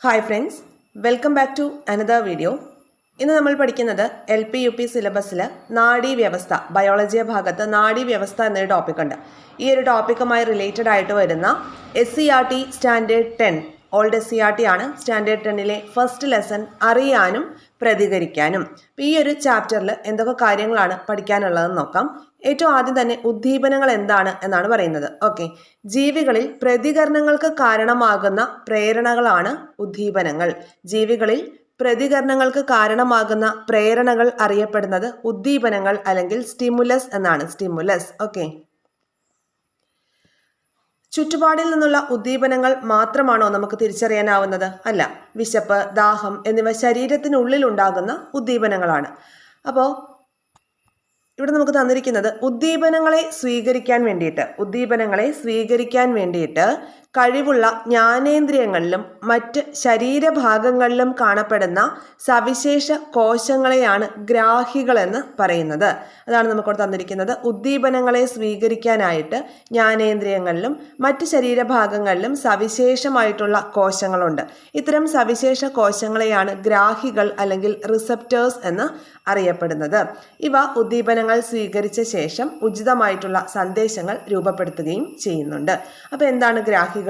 Hi friends, welcome back to another video. ഇന്ന് നമ്മൾ പഠിക്കുന്നത് LP UP സിലബസിൽ നാഡീവ്യവസ്ഥ, ബയോളജി ഭാഗത്ത് നാഡീവ്യവസ്ഥ എന്നൊരു ടോപ്പിക്കുണ്ട്. ഈ ഒരു ടോപ്പിക്കുമായി റിലേറ്റഡ് ആയിട്ട് വരുന്ന SCERT സ്റ്റാൻഡേർഡ് 10, ഓൾഡ് SCERT ആണ്. സ്റ്റാൻഡേർഡ് 10ലെ ഫസ്റ്റ് ലെസൺ അറിയാനും പ്രതികരിക്കാനും. ഈ ഒരു ചാപ്റ്ററിൽ എന്തൊക്കെ കാര്യങ്ങളാണ് പഠിക്കാനുള്ളതെന്ന് നോക്കാം. ഏറ്റവും ആദ്യം തന്നെ ഉദ്ദീപനങ്ങൾ എന്താണ് എന്നാണ് പറയുന്നത്. ഓക്കെ, ജീവികളിൽ പ്രതികരണങ്ങൾക്ക് കാരണമാകുന്ന പ്രേരണകളാണ് ഉദ്ദീപനങ്ങൾ. ജീവികളിൽ പ്രതികരണങ്ങൾക്ക് കാരണമാകുന്ന പ്രേരണകൾ അറിയപ്പെടുന്നത് ഉദ്ദീപനങ്ങൾ അല്ലെങ്കിൽ സ്റ്റിമുലസ് എന്നാണ്. സ്റ്റിമുലസ്. ഓക്കെ, ചുറ്റുപാടിൽ നിന്നുള്ള ഉദ്ദീപനങ്ങൾ മാത്രമാണോ നമുക്ക് തിരിച്ചറിയാനാവുന്നത്? അല്ല, വിശപ്പ്, ദാഹം എന്നിവ ശരീരത്തിനുള്ളിൽ ഉണ്ടാകുന്ന ഉദ്ദീപനങ്ങളാണ്. അപ്പോൾ ഇവിടെ നമുക്ക് തന്നിരിക്കുന്നത് ഉദ്ദീപനങ്ങളെ സ്വീകരിക്കാൻ വേണ്ടിയിട്ട് കഴിവുള്ള ജ്ഞാനേന്ദ്രിയങ്ങളിലും മറ്റ് ശരീരഭാഗങ്ങളിലും കാണപ്പെടുന്ന സവിശേഷ കോശങ്ങളെയാണ് ഗ്രാഹികളെന്ന് പറയുന്നത്. അതാണ് നമുക്കിവിടെ തന്നിരിക്കുന്നത്. ഉദ്ദീപനങ്ങളെ സ്വീകരിക്കാനായിട്ട് ജ്ഞാനേന്ദ്രിയങ്ങളിലും മറ്റ് ശരീരഭാഗങ്ങളിലും സവിശേഷമായിട്ടുള്ള കോശങ്ങളുണ്ട്. ഇത്തരം സവിശേഷ കോശങ്ങളെയാണ് ഗ്രാഹികൾ അല്ലെങ്കിൽ റിസപ്റ്റേഴ്സ് എന്ന് അറിയപ്പെടുന്നത്. ഇവ ഉദ്ദീപനങ്ങൾ സ്വീകരിച്ച ശേഷം ഉചിതമായിട്ടുള്ള സന്ദേശങ്ങൾ രൂപപ്പെടുത്തുകയും ചെയ്യുന്നുണ്ട്. അപ്പോൾ എന്താണ് ഗ്രാഹികൾ?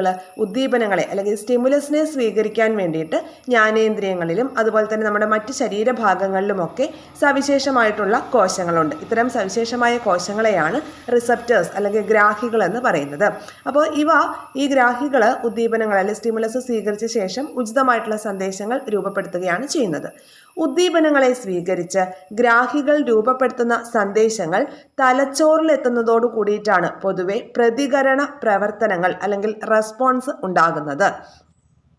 ഉദ്ദീപനങ്ങളെ അല്ലെങ്കിൽ സ്റ്റിമുലസിനെ സ്വീകരിക്കാൻ വേണ്ടിയിട്ട് ജ്ഞാനേന്ദ്രിയങ്ങളിലും അതുപോലെ തന്നെ നമ്മുടെ മറ്റ് ശരീരഭാഗങ്ങളിലുമൊക്കെ സവിശേഷമായിട്ടുള്ള കോശങ്ങളുണ്ട്. ഇത്തരം സവിശേഷമായ കോശങ്ങളെയാണ് റിസപ്റ്റേഴ്സ് അല്ലെങ്കിൽ ഗ്രാഹികൾ എന്ന് പറയുന്നത്. അപ്പോൾ ഈ ഗ്രാഹികൾ ഉദ്ദീപനങ്ങൾ അല്ലെങ്കിൽ സ്റ്റിമുലസ് സ്വീകരിച്ച ശേഷം ഉചിതമായിട്ടുള്ള സന്ദേശങ്ങൾ രൂപപ്പെടുത്തുകയാണ് ചെയ്യുന്നത്. ഉദ്ദീപനങ്ങളെ സ്വീകരിച്ച് ഗ്രാഹികൾ രൂപപ്പെടുത്തുന്ന സന്ദേശങ്ങൾ തലച്ചോറിലെത്തുന്നതോടു കൂടിയിട്ടാണ് പൊതുവെ പ്രതികരണ പ്രവർത്തനങ്ങൾ അല്ലെങ്കിൽ റെസ്പോൺസ് ഉണ്ടാകുന്നത്.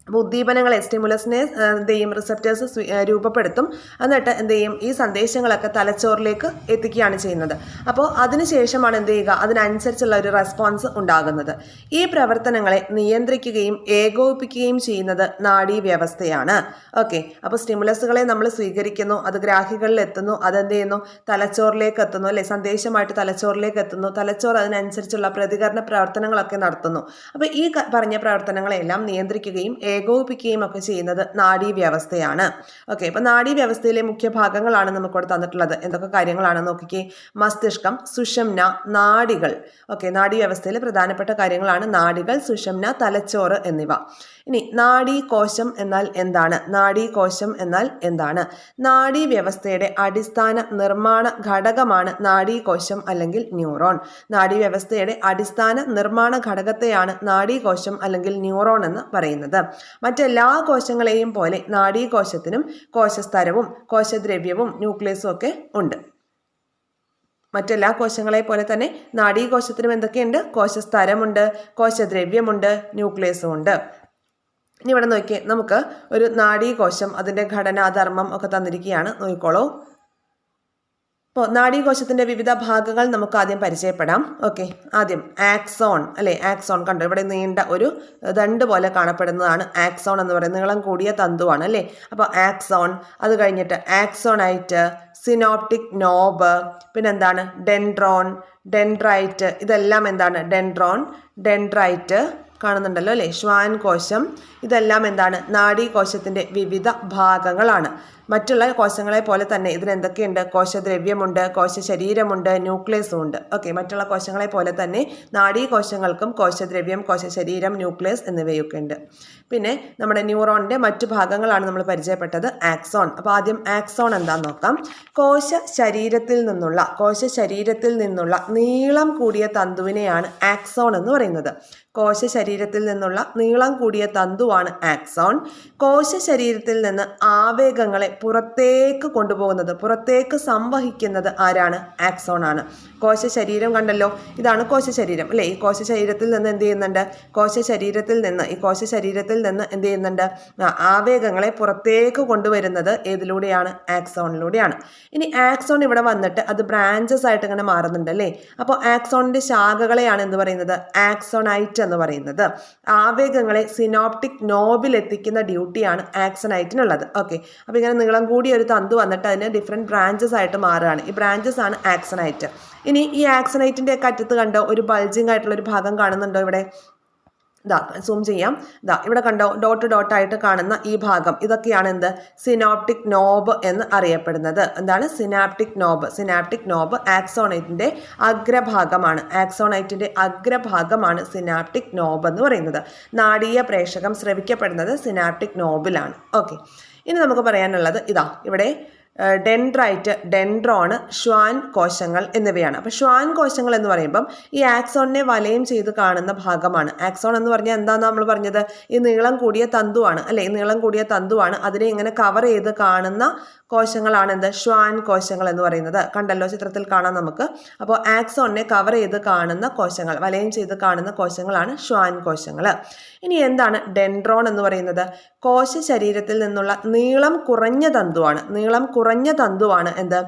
അപ്പോൾ ഉദ്ദീപനങ്ങളെ സ്റ്റിമുലസിനെ എന്ത് ചെയ്യും? റിസപ്റ്റേഴ്സ് രൂപപ്പെടുത്തും. എന്നിട്ട് എന്ത് ചെയ്യും? ഈ സന്ദേശങ്ങളൊക്കെ തലച്ചോറിലേക്ക് എത്തിക്കുകയാണ് ചെയ്യുന്നത്. അപ്പോൾ അതിനുശേഷമാണ് എന്ത് ചെയ്യുക? അതിനനുസരിച്ചുള്ള ഒരു റെസ്പോൺസ് ഉണ്ടാകുന്നത്. ഈ പ്രവർത്തനങ്ങളെ നിയന്ത്രിക്കുകയും ഏകോപിപ്പിക്കുകയും ചെയ്യുന്നത് നാഡീവ്യവസ്ഥയാണ്. ഓക്കെ, അപ്പോൾ സ്റ്റിമുലസുകളെ നമ്മൾ സ്വീകരിക്കുന്നു, അത് ഗ്രാഹികളിൽ എത്തുന്നു, അതെന്ത് ചെയ്യുന്നു? തലച്ചോറിലേക്ക് എത്തുന്നു, അല്ലെ? സന്ദേശമായിട്ട് തലച്ചോറിലേക്ക് എത്തുന്നു. തലച്ചോർ അതിനനുസരിച്ചുള്ള പ്രതികരണ പ്രവർത്തനങ്ങളൊക്കെ നടത്തുന്നു. അപ്പോൾ ഈ പറഞ്ഞ പ്രവർത്തനങ്ങളെല്ലാം നിയന്ത്രിക്കുകയും ഏകോപിപ്പിക്കുകയും ഒക്കെ ചെയ്യുന്നത് നാഡീവ്യവസ്ഥയാണ്. ഓക്കെ, അപ്പൊ നാഡീവ്യവസ്ഥയിലെ മുഖ്യ ഭാഗങ്ങളാണ് നമുക്കിവിടെ തന്നിട്ടുള്ളത്. എന്തൊക്കെ കാര്യങ്ങളാണ് നോക്കിക്കേ. മസ്തിഷ്കം, സുഷുമ്ന, നാഡികൾ. ഓക്കെ, നാഡീവ്യവസ്ഥയിൽ പ്രധാനപ്പെട്ട കാര്യങ്ങളാണ് നാഡികൾ, സുഷുമ്ന, തലച്ചോറ് എന്നിവ. ഇനി നാഡീകോശം എന്നാൽ എന്താണ്? നാഡീകോശം എന്നാൽ എന്താണ്? നാഡീവ്യവസ്ഥയുടെ അടിസ്ഥാന നിർമ്മാണ ഘടകമാണ് നാഡീകോശം അല്ലെങ്കിൽ ന്യൂറോൺ. നാഡീവ്യവസ്ഥയുടെ അടിസ്ഥാന നിർമ്മാണ ഘടകത്തെയാണ് നാഡീകോശം അല്ലെങ്കിൽ ന്യൂറോൺ എന്ന് പറയുന്നത്. മറ്റെല്ലാ കോശങ്ങളെയും പോലെ നാഡീകോശത്തിനും കോശസ്തരവും കോശദ്രവ്യവും ന്യൂക്ലിയസും ഒക്കെ ഉണ്ട്. മറ്റെല്ലാ കോശങ്ങളെ പോലെ തന്നെ നാഡീകോശത്തിനും എന്തൊക്കെയുണ്ട്? കോശസ്തരമുണ്ട്, കോശദ്രവ്യമുണ്ട്, ന്യൂക്ലിയസും ഉണ്ട്. ഇനി ഇവിടെ നോക്കിയേ, നമുക്ക് ഒരു നാഡീകോശം, അതിൻ്റെ ഘടനാധർമ്മം ഒക്കെ തന്നിരിക്കുകയാണ്. നോക്കിക്കോളൂ. അപ്പോൾ നാഡീകോശത്തിൻ്റെ വിവിധ ഭാഗങ്ങൾ നമുക്ക് ആദ്യം പരിചയപ്പെടാം. ഓക്കെ, ആദ്യം ആക്സോൺ, അല്ലേ? ആക്സോൺ കണ്ടോ, ഇവിടെ നീണ്ട ഒരു ദണ്ട് പോലെ കാണപ്പെടുന്നതാണ് ആക്സോൺ എന്ന് പറയുന്നത്. നീളം കൂടിയ തന്തുവാണ്, അല്ലേ? അപ്പോൾ ആക്സോൺ, അത് കഴിഞ്ഞിട്ട് ആക്സോണൈറ്റ്, സിനോപ്റ്റിക് നോബ്, പിന്നെന്താണ്? Dendron, dendrite. ഇതെല്ലാം എന്താണ്? ഡെൻഡ്രോൺ, ഡെൻഡ്രൈറ്റ് കാണുന്നുണ്ടല്ലോ, അല്ലേ? ശ്വാൻ കോശം. ഇതെല്ലാം എന്താണ്? നാഡീകോശത്തിൻ്റെ വിവിധ ഭാഗങ്ങളാണ്. മറ്റുള്ള കോശങ്ങളെ പോലെ തന്നെ ഇതിന് എന്തൊക്കെയുണ്ട്? കോശദ്രവ്യമുണ്ട്, കോശശരീരമുണ്ട്, ന്യൂക്ലിയസും ഉണ്ട്. ഓക്കെ, മറ്റുള്ള കോശങ്ങളെ പോലെ തന്നെ നാഡീകോശങ്ങൾക്കും കോശദ്രവ്യം, കോശശരീരം, ന്യൂക്ലിയസ് എന്നിവയൊക്കെ ഉണ്ട്. പിന്നെ നമ്മുടെ ന്യൂറോണിൻ്റെ മറ്റു ഭാഗങ്ങളാണ് നമ്മൾ പരിചയപ്പെട്ടത്. ആക്സോൺ. അപ്പോൾ ആദ്യം ആക്സോൺ എന്താണെന്ന് നോക്കാം. കോശശരീരത്തിൽ നിന്നുള്ള നീളം കൂടിയ തന്തുവിനെയാണ് ആക്സോൺ എന്ന് പറയുന്നത്. കോശശരീരത്തിൽ നിന്നുള്ള നീളം കൂടിയ തന്തുവാണ് ആക്സോൺ. കോശശരീരത്തിൽ നിന്ന് ആവേഗങ്ങളെ പുറത്തേക്ക് കൊണ്ടുപോകുന്നത്, പുറത്തേക്ക് സംവഹിക്കുന്നത് ആരാണ്? ആക്സോൺ ആണ്. കോശശരീരം കണ്ടല്ലോ, ഇതാണ് കോശശരീരം, അല്ലേ? ഈ കോശശരീരത്തിൽ നിന്ന് എന്ത് ചെയ്യുന്നുണ്ട്? ഈ കോശശരീരത്തിൽ നിന്ന് എന്ത് ചെയ്യുന്നുണ്ട്? ആവേഗങ്ങളെ പുറത്തേക്ക് കൊണ്ടുവരുന്നത് ഏതിലൂടെയാണ്? ആക്സോണിലൂടെയാണ്. ഇനി ആക്സോൺ ഇവിടെ വന്നിട്ട് അത് ബ്രാഞ്ചസ് ആയിട്ട് ഇങ്ങനെ മാറുന്നുണ്ട്, അല്ലേ? അപ്പോൾ ആക്സോണിന്റെ ശാഖകളെയാണ് എന്ത് പറയുന്നത്? ആക്സോണൈറ്റ് എന്ന് പറയുന്നത്. ആവേഗങ്ങളെ സിനോപ്റ്റിക് നോബിൽ എത്തിക്കുന്ന ഡ്യൂട്ടിയാണ് ആക്സോണൈറ്റിനുള്ളത്. ഓക്കെ, അപ്പോൾ ഇങ്ങനെ നീളം കൂടിയ ഒരു തന്തു വന്നിട്ട് അതിന് ഡിഫറെൻറ്റ് ബ്രാഞ്ചസ് ആയിട്ട് മാറുകയാണ്. ഈ ബ്രാഞ്ചസ് ആണ് ആക്സോണൈറ്റ്. ഇനി ഈ ആക്സോണൈറ്റിൻ്റെ ഒക്കെ അറ്റത്ത് കണ്ടോ ഒരു ബൾജിങ് ആയിട്ടുള്ള ഒരു ഭാഗം കാണുന്നുണ്ടോ? ഇവിടെ സൂം ചെയ്യാം. ഇവിടെ കണ്ടോ, ഡോട്ട് ഡോട്ടായിട്ട് കാണുന്ന ഈ ഭാഗം, ഇതൊക്കെയാണ് എന്ത്, സിനാപ്റ്റിക് നോബ് എന്ന് അറിയപ്പെടുന്നത്. എന്താണ് സിനാപ്റ്റിക് നോബ്? സിനാപ്റ്റിക് നോബ് ആക്സോണൈറ്റിന്റെ അഗ്രഭാഗമാണ്. ആക്സോണൈറ്റിന്റെ അഗ്രഭാഗമാണ് സിനാപ്റ്റിക് നോബ് എന്ന് പറയുന്നത്. നാഡീയ പ്രേഷകം സ്രവിക്കപ്പെടുന്നത് സിനാപ്റ്റിക് നോബിലാണ്. ഓക്കെ, ഇനി നമുക്ക് പറയാനുള്ളത് ഇവിടെ ഡെൻഡ്രൈറ്റ്, ഡെൻഡ്രോണ്, ഷ്വാൻ കോശങ്ങൾ എന്നിവയാണ്. അപ്പോൾ ഷ്വാൻ കോശങ്ങൾ എന്ന് പറയുമ്പം ഈ ആക്സോണിനെ വലയം ചെയ്ത് കാണുന്ന ഭാഗമാണ്. ആക്സോൺ എന്ന് പറഞ്ഞാൽ എന്താണെന്ന് നമ്മൾ പറഞ്ഞത്, ഈ നീളം കൂടിയ തന്തുവാണ് അല്ലെ, ഈ നീളം കൂടിയ തന്തുവാണ്. അതിനെ ഇങ്ങനെ കവർ ചെയ്ത് കാണുന്ന കോശങ്ങളാണ് എന്ത്, ഷ്വാൻ കോശങ്ങൾ എന്ന് പറയുന്നത്. കണ്ടല്ലോ, ചിത്രത്തിൽ കാണാം നമുക്ക്. അപ്പോൾ ആക്സോണിനെ കവർ ചെയ്ത് കാണുന്ന കോശങ്ങൾ, വലയം ചെയ്ത് കാണുന്ന കോശങ്ങളാണ് ഷ്വാൻ കോശങ്ങൾ. ഇനി എന്താണ് ഡെൻഡ്രോൺ എന്ന് പറയുന്നത്? കോശ ശരീരത്തിൽ നിന്നുള്ള നീളം കുറഞ്ഞ തന്തുവാണ്. നീളം കുറഞ്ഞ തന്തുവാണ് എന്ത്,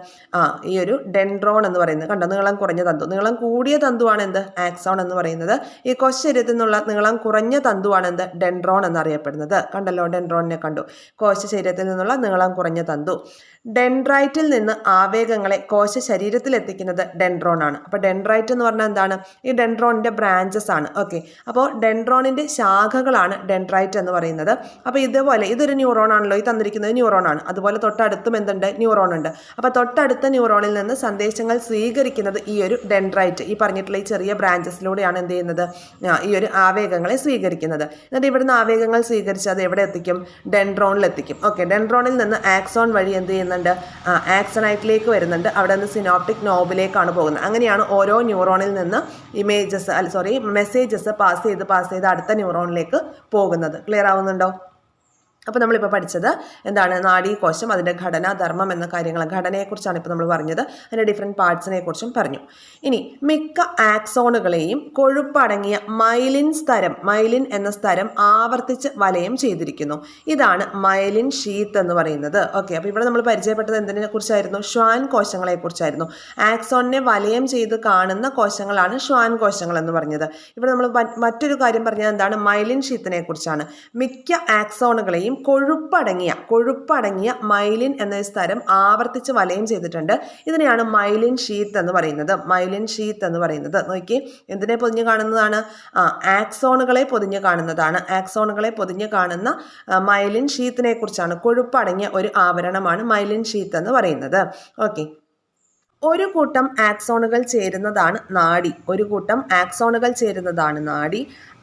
ഈ ഒരു ഡെൻഡ്രോൺ എന്ന് പറയുന്നത്. കണ്ടോ, നീളം കുറഞ്ഞ തന്തു. നീളം കൂടിയ തന്തുവാണ് എന്ത്, ആക്സോൺ എന്ന് പറയുന്നത്. ഈ കോശ ശരീരത്തിൽ നിന്നുള്ള നീളം കുറഞ്ഞ തന്തുവാണ് എന്ത്, ഡെൻഡ്രോൺ എന്നറിയപ്പെടുന്നത്. കണ്ടല്ലോ, ഡെൻഡ്രോണിനെ കണ്ടു. കോശ ശരീരത്തിൽ നിന്നുള്ള നീളം കുറഞ്ഞ തന്തു. ഡെൻഡ്രൈറ്റിൽ നിന്ന് ആവേഗങ്ങളെ കോശ ശരീരത്തിൽ എത്തിക്കുന്നത് ഡെൻഡ്രോൺ ആണ്. അപ്പോൾ ഡെൻഡ്രൈറ്റ് എന്ന് പറഞ്ഞാൽ എന്താണ്, ഈ ഡെൻഡ്രോണിന്റെ ബ്രാഞ്ചസ് ആണ്. ഓക്കെ, അപ്പോൾ ഡെൻഡ്രോണിന്റെ ശാഖകളാണ് ഡെൻഡ്രൈറ്റ് എന്ന് പറയുന്നത്. അപ്പോൾ ഇതുപോലെ ഇതൊരു ന്യൂറോൺ ആണല്ലോ, ഈ തന്നിരിക്കുന്നത് ന്യൂറോൺ ആണ്. അതുപോലെ തൊട്ടടുത്തും എന്തുണ്ട്, ന്യൂറോൺ ഉണ്ട്. അപ്പോൾ തൊട്ടടുത്ത ന്യൂറോണിൽ നിന്ന് സന്ദേശങ്ങൾ സ്വീകരിക്കുന്നത് ഈ ഒരു ഡെൻഡ്രൈറ്റ്, ഈ പറഞ്ഞിട്ടുള്ള ഈ ചെറിയ ബ്രാഞ്ചസിലൂടെയാണ് എന്ത് ചെയ്യുന്നത്, ഈ ഒരു ആവേഗങ്ങളെ സ്വീകരിക്കുന്നത്. എന്നിട്ട് ഇവിടുന്ന് ആവേഗങ്ങൾ സ്വീകരിച്ച് അത് എവിടെ എത്തിക്കും, ഡെൻഡ്രോണിൽ എത്തിക്കും. ഓക്കെ, ഡെൻഡ്രോണിൽ നിന്ന് ആക്സോൺ വഴി എന്ത് ചെയ്യുന്നുണ്ട്, ആക്സണൈറ്റിലേക്ക് വരുന്നുണ്ട്. അവിടെ നിന്ന് സിനോപ്റ്റിക് നോബിലേക്കാണ് പോകുന്നത്. അങ്ങനെയാണ് ഓരോ ന്യൂറോണിൽ നിന്ന് മെസ്സേജസ് പാസ് ചെയ്ത് അടുത്ത ന്യൂറോണിലേക്ക് പോകുന്നത്. ക്ലിയർ ആവുന്നുണ്ടോ? അപ്പോൾ നമ്മളിപ്പോൾ പഠിച്ചത് എന്താണ്, നാഡീകോശം, അതിൻ്റെ ഘടന, ധർമ്മം എന്ന കാര്യങ്ങൾ, ഘടനയെക്കുറിച്ചാണ് ഇപ്പോൾ നമ്മൾ പറഞ്ഞത്. അതിൻ്റെ ഡിഫറെൻറ്റ് പാർട്സിനെ കുറിച്ചും പറഞ്ഞു. ഇനി മിക്ക ആക്സോണുകളെയും കൊഴുപ്പടങ്ങിയ മൈലിൻ സ്തരം, മൈലിൻ എന്ന സ്തരം ആവർത്തിച്ച് വലയം ചെയ്തിരിക്കുന്നു. ഇതാണ് മൈലിൻ ഷീത്ത് എന്ന് പറയുന്നത്. ഓക്കെ, അപ്പോൾ ഇവിടെ നമ്മൾ പരിചയപ്പെട്ടത് എന്തിനെ കുറിച്ചായിരുന്നു, ഷ്വാൻ കോശങ്ങളെ കുറിച്ചായിരുന്നു. ആക്സോണിനെ വലയം ചെയ്ത് കാണുന്ന കോശങ്ങളാണ് ഷ്വാൻ കോശങ്ങൾ എന്ന് പറഞ്ഞത്. ഇവിടെ നമ്മൾ മറ്റൊരു കാര്യം പറഞ്ഞത് എന്താണ്, മൈലിൻ ഷീത്തിനെ കുറിച്ചാണ്. മിക്ക ആക്സോണുകളെയും കൊഴുപ്പടങ്ങിയ മൈലിൻ എന്ന സ്ഥലം ആവർത്തിച്ച് വലയം ചെയ്തിട്ടുണ്ട്. ഇതിനെയാണ് മൈലിൻ ഷീത്ത് എന്ന് പറയുന്നത്. മൈലിൻ ഷീത്ത് എന്ന് പറയുന്നത് നോക്കി, എന്തിനെ പൊതിഞ്ഞ് കാണുന്നതാണ്, ആക്സോണുകളെ പൊതിഞ്ഞ് കാണുന്നതാണ്. ആക്സോണുകളെ പൊതിഞ്ഞ് കാണുന്ന മൈലിൻ ഷീത്തിനെ കുറിച്ചാണ്. കൊഴുപ്പടങ്ങിയ ഒരു ആവരണമാണ് മൈലിൻ ഷീത്ത് എന്ന് പറയുന്നത്. ഓക്കെ, ഒരു കൂട്ടം ആക്സോണുകൾ ചേരുന്നതാണ് നാഡി.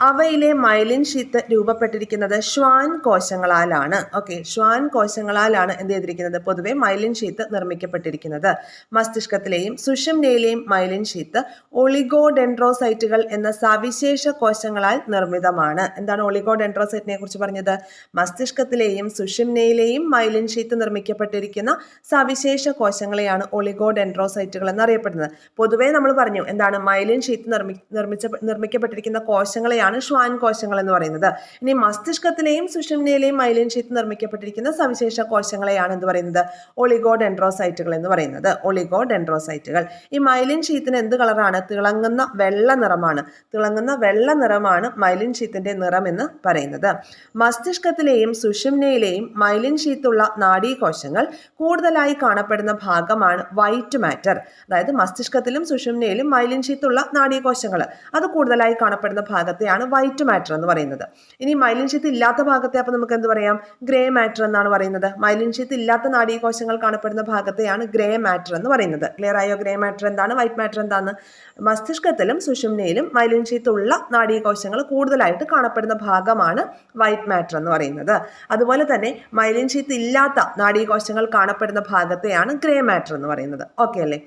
അവയിലെ മൈലിൻ ഷീത്ത് രൂപപ്പെട്ടിരിക്കുന്നത് ഷ്വാൻ കോശങ്ങളാലാണ്. ഓക്കെ, ഷ്വാൻ കോശങ്ങളാലാണ് എന്ത് ചെയ്തിരിക്കുന്നത്, പൊതുവെ മൈലിൻ ഷീത്ത് നിർമ്മിക്കപ്പെട്ടിരിക്കുന്നത്. മസ്തിഷ്കത്തിലെയും സുഷുമ്നയിലെയും മൈലിൻ ഷീത്ത് ഒളിഗോഡെൻഡ്രോസൈറ്റുകൾ എന്ന സവിശേഷ കോശങ്ങളാൽ നിർമ്മിതമാണ്. എന്താണ് ഒളിഗോഡെൻഡ്രോസൈറ്റിനെ കുറിച്ച് പറഞ്ഞത്? മസ്തിഷ്കത്തിലെയും സുഷുമ്നയിലെയും മൈലിൻ ഷീത്ത് നിർമ്മിക്കപ്പെട്ടിരിക്കുന്ന സവിശേഷ കോശങ്ങളെയാണ് ഒളിഗോഡെൻഡ്രോസൈറ്റുകൾ എന്നറിയപ്പെടുന്നത്. പൊതുവേ നമ്മൾ പറഞ്ഞു എന്താണ്, മൈലിൻ ഷീത്ത് നിർമ്മിക്കപ്പെട്ടിരിക്കുന്ന കോശങ്ങളെയാണ് ഷ്വാൻ കോശങ്ങൾ എന്ന് പറയുന്നത്. ഇനി മസ്തിഷ്കത്തിലെയും സുഷുമ്നയിലെയും മൈലിൻ ഷീത്ത് നിർമ്മിക്കപ്പെട്ടിരിക്കുന്ന സവിശേഷ കോശങ്ങളെയാണ് എന്ത് പറയുന്നത്, ഒളിഗോഡെൻഡ്രോസൈറ്റുകൾ എന്ന് പറയുന്നത്. ഒളിഗോഡെൻഡ്രോസൈറ്റുകൾ. ഈ മൈലിൻ ഷീത്തിന് എന്ത് കളറാണ്, തിളങ്ങുന്ന വെള്ള നിറമാണ് മൈലിൻ ഷീത്തിന്റെ നിറം എന്ന് പറയുന്നത്. മസ്തിഷ്കത്തിലെയും സുഷുമ്നയിലെയും മൈലിൻ ഷീത്തുള്ള നാഡീകോശങ്ങൾ കൂടുതലായി കാണപ്പെടുന്ന ഭാഗമാണ് വൈറ്റ് മാറ്റർ. അതായത് മസ്തിഷ്കത്തിലും സുഷുമ്നയിലും മൈലിൻ ഷീത്തുള്ള നാഡീകോശങ്ങൾ അത് കൂടുതലായി കാണപ്പെടുന്ന ഭാഗത്തെയാണ് വൈറ്റ് മാറ്റർ എന്ന് പറയുന്നത്. ഇനി മൈലിൻ ഷീത്ത് ഇല്ലാത്ത ഭാഗത്തെ അപ്പോൾ നമുക്ക് എന്ത് പറയാം, ഗ്രേ മാറ്റർ എന്നാണ് പറയുന്നത്. മൈലിൻ ഷീത്ത് ഇല്ലാത്ത നാഡീകോശങ്ങൾ കാണപ്പെടുന്ന ഭാഗത്തെയാണ് ഗ്രേ മാറ്റർ എന്ന് പറയുന്നത്. ക്ലിയർ ആയോ? ഗ്രേ മാറ്റർ എന്താണ്, വൈറ്റ് മാറ്റർ എന്താണ്? മസ്തിഷ്കത്തിലും സുഷുമ്നയിലും മൈലിൻ ഷീത്ത് ഉള്ള നാഡീകോശങ്ങൾ കൂടുതലായിട്ട് കാണപ്പെടുന്ന ഭാഗമാണ് വൈറ്റ് മാറ്റർ എന്ന് പറയുന്നത്. അതുപോലെ തന്നെ മൈലിൻ ഷീത്ത് ഇല്ലാത്ത നാഡീകോശങ്ങൾ കാണപ്പെടുന്ന ഭാഗത്തെയാണ് ഗ്രേ മാറ്റർ എന്ന് പറയുന്നത്. ഓക്കെ അല്ലേ?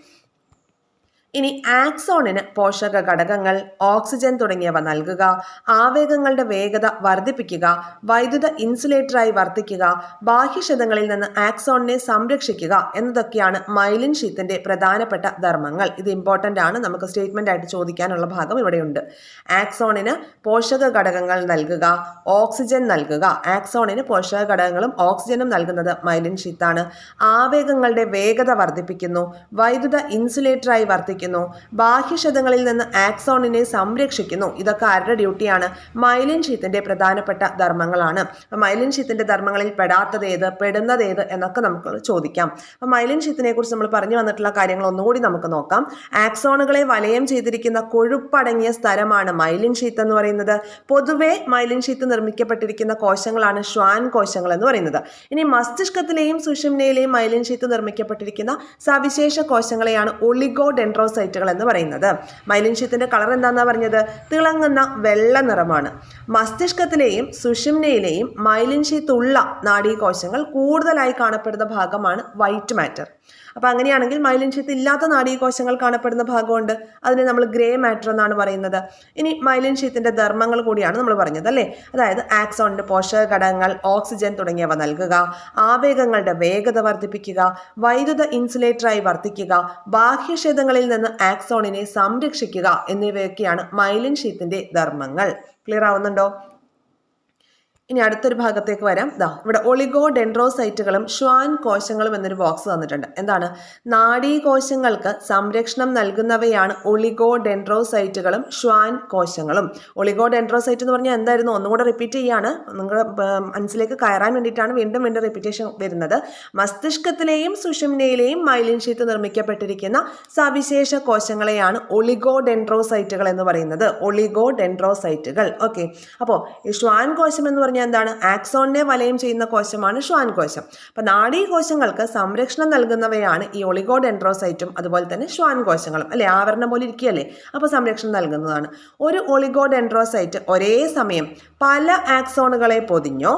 ഇനി ആക്സോണിന് പോഷക ഘടകങ്ങൾ, ഓക്സിജൻ തുടങ്ങിയവ നൽകുക, ആവേഗങ്ങളുടെ വേഗത വർദ്ധിപ്പിക്കുക, വൈദ്യുത ഇൻസുലേറ്ററായി വർത്തിക്കുക, ബാഹ്യക്ഷതങ്ങളിൽ നിന്ന് ആക്സോണിനെ സംരക്ഷിക്കുക എന്നതൊക്കെയാണ് മൈലിൻ ഷീത്തിന്റെ പ്രധാനപ്പെട്ട ധർമ്മങ്ങൾ. ഇത് ഇമ്പോർട്ടൻ്റ് ആണ്, നമുക്ക് സ്റ്റേറ്റ്മെന്റ് ആയിട്ട് ചോദിക്കാനുള്ള ഭാഗം ഇവിടെയുണ്ട്. ആക്സോണിന് പോഷക ഘടകങ്ങൾ നൽകുക, ഓക്സിജൻ നൽകുക. ആക്സോണിന് പോഷക ഘടകങ്ങളും ഓക്സിജനും നൽകുന്നത് മൈലിൻ ഷീത്താണ്. ആവേഗങ്ങളുടെ വേഗത വർദ്ധിപ്പിക്കുന്നു, വൈദ്യുത ഇൻസുലേറ്ററായി വർത്തിക്കുന്നു, നിർമ്മിക്കുന്നു? ബാഹ്യക്ഷതങ്ങളിൽ നിന്ന് ആക്സോണിനെ സംരക്ഷിക്കുന്നു. ഇതൊക്കെ ആരുടെ ഡ്യൂട്ടിയാണ്? മൈലിൻ ഷീത്തിന്റെ പ്രധാനപ്പെട്ട ധർമ്മങ്ങളാണ്. മൈലിൻ ഷീത്തിന്റെ ധർമ്മങ്ങളിൽ പെടാത്തത് ഏത്, പെടുന്നത് ഏത് എന്നൊക്കെ നമുക്ക് ചോദിക്കാം. അപ്പം മൈലിൻ ഷീത്തിനെ കുറിച്ച് നമ്മൾ പറഞ്ഞു വന്നിട്ടുള്ള കാര്യങ്ങൾ ഒന്നുകൂടി നമുക്ക് നോക്കാം. ആക്സോണുകളെ വലയം ചെയ്തിരിക്കുന്ന കൊഴുപ്പടങ്ങിയ സ്ഥലമാണ് മൈലിൻ ഷീത്ത് എന്ന് പറയുന്നത്. പൊതുവെ മൈലിൻ ഷീത്ത് നിർമ്മിക്കപ്പെട്ടിരിക്കുന്ന കോശങ്ങളാണ് ഷ്വാൻ കോശങ്ങൾ എന്ന് പറയുന്നത്. ഇനി മസ്തിഷ്കത്തിലെയും സുഷുമ്നയിലെയും മൈലിൻ ഷീത്ത് നിർമ്മിക്കപ്പെട്ടിരിക്കുന്ന സവിശേഷ കോശങ്ങളെയാണ് ഒളിഗോഡെൻഡ്രോസൈറ്റുകൾ എന്ന് പറയുന്നത്. മൈലിൻ ഷീത്തിന്റെ കളർ എന്താണെന്നാ പറഞ്ഞത്? തിളങ്ങുന്ന വെള്ള നിറമാണ്. മസ്തിഷ്കത്തിലെയും സുഷുമ്നയിലെയും മൈലിൻ ഷീത്ത് ഉള്ള നാഡീകോശങ്ങൾ കൂടുതലായി കാണപ്പെടുന്ന ഭാഗമാണ് വൈറ്റ് മാറ്റർ. അപ്പോൾ അങ്ങനെയാണെങ്കിൽ മൈലിൻ ഷീത്ത് ഇല്ലാത്ത നാഡീകോശങ്ങൾ കാണപ്പെടുന്ന ഭാഗമുണ്ട്, അതിനെ നമ്മൾ ഗ്രേ മാറ്റർ എന്നാണ് പറയുന്നത്. ഇനി മൈലിൻ ഷീത്തിന്റെ ധർമ്മങ്ങൾ കൂടിയാണ് നമ്മൾ പറഞ്ഞത് അല്ലേ. അതായത് ആക്സോണിന്റെ പോഷക ഘടകങ്ങൾ, ഓക്സിജൻ തുടങ്ങിയവ നൽകുക, ആവേഗങ്ങളുടെ വേഗത വർദ്ധിപ്പിക്കുക, വൈദ്യുത ഇൻസുലേറ്ററായി വർത്തിക്കുക, ബാഹ്യക്ഷതങ്ങളിൽ നിന്ന് ആക്സോണിനെ സംരക്ഷിക്കുക എന്നിവയൊക്കെയാണ് മൈലിൻ ഷീത്തിന്റെ ധർമ്മങ്ങൾ. ക്ലിയർ ആവുന്നുണ്ടോ? ഇനി അടുത്തൊരു ഭാഗത്തേക്ക് വരാം. ഇവിടെ ഒളിഗോഡെൻഡ്രോസൈറ്റുകളും ഷ്വാൻ കോശങ്ങളും എന്നൊരു ബോക്സ് തന്നിട്ടുണ്ട്. എന്താണ്? നാഡീകോശങ്ങൾക്ക് സംരക്ഷണം നൽകുന്നവയാണ് ഒളിഗോഡെൻഡ്രോസൈറ്റുകളും ഷ്വാൻ കോശങ്ങളും. ഒളിഗോഡെൻഡ്രോസൈറ്റ് എന്ന് പറഞ്ഞാൽ എന്തായിരുന്നു? ഒന്നുകൂടെ റിപ്പീറ്റ് ചെയ്യാണ്, നിങ്ങളുടെ മനസ്സിലേക്ക് കയറാൻ വേണ്ടിയിട്ടാണ് വീണ്ടും വീണ്ടും റിപ്പീറ്റേഷൻ വരുന്നത്. മസ്തിഷ്കത്തിലെയും സുഷുമ്നയിലെയും മൈലിൻ ഷീത്ത് നിർമ്മിക്കപ്പെട്ടിരിക്കുന്ന സവിശേഷ കോശങ്ങളെയാണ് ഒളിഗോഡെൻഡ്രോസൈറ്റുകൾ എന്ന് പറയുന്നത്. ഒളിഗോഡെൻഡ്രോസൈറ്റുകൾ. ഓക്കെ, അപ്പോൾ ഈ ഷ്വാൻ കോശം എന്ന് പറഞ്ഞാൽ എന്താണ്? ആക്സോണിനെ വലയം ചെയ്യുന്ന കോശമാണ് ഷ്വാൻ കോശം. അപ്പൊ നാഡീകോശങ്ങൾക്ക് സംരക്ഷണം നൽകുന്നവയാണ് ഈ ഒളിഗോഡെൻഡ്രോസൈറ്റും അതുപോലെ തന്നെ ഷ്വാൻ കോശങ്ങളും അല്ലെ. ആവരണം പോലെ ഇരിക്കുകയല്ലേ, അപ്പൊ സംരക്ഷണം നൽകുന്നതാണ്. ഒരു ഒളിഗോഡെൻഡ്രോസൈറ്റ് ഒരേ സമയം പല ആക്സോണുകളെ പൊതിഞ്ഞോ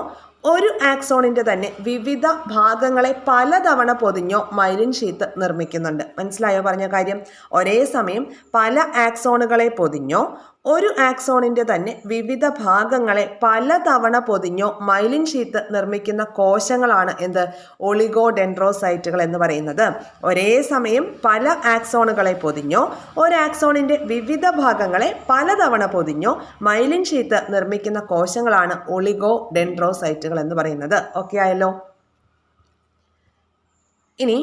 ഒരു ആക്സോണിന്റെ തന്നെ വിവിധ ഭാഗങ്ങളെ പലതവണ പൊതിഞ്ഞോ മൈലിൻ ഷീത്ത് നിർമ്മിക്കുന്നുണ്ട്. മനസ്സിലായോ പറഞ്ഞ കാര്യം? ഒരേ സമയം പല ആക്സോണുകളെ പൊതിഞ്ഞോ ഒരു ആക്സോണിന്റെ തന്നെ വിവിധ ഭാഗങ്ങളെ പലതവണ പൊതിഞ്ഞോ മൈലിൻ ഷീത്ത് നിർമ്മിക്കുന്ന കോശങ്ങളാണ് എന്ത്? ഒളിഗോഡെൻഡ്രോസൈറ്റുകൾ എന്ന് പറയുന്നത്. ഒരേ സമയം പല ആക്സോണുകളെ പൊതിഞ്ഞോ ഒരു ആക്സോണിന്റെ വിവിധ ഭാഗങ്ങളെ പലതവണ പൊതിഞ്ഞോ മൈലിൻ ഷീത്ത് നിർമ്മിക്കുന്ന കോശങ്ങളാണ് ഒളിഗോഡെൻഡ്രോസൈറ്റുകൾ എന്ന് പറയുന്നത്. ഓക്കെ ആയല്ലോ? ഇനി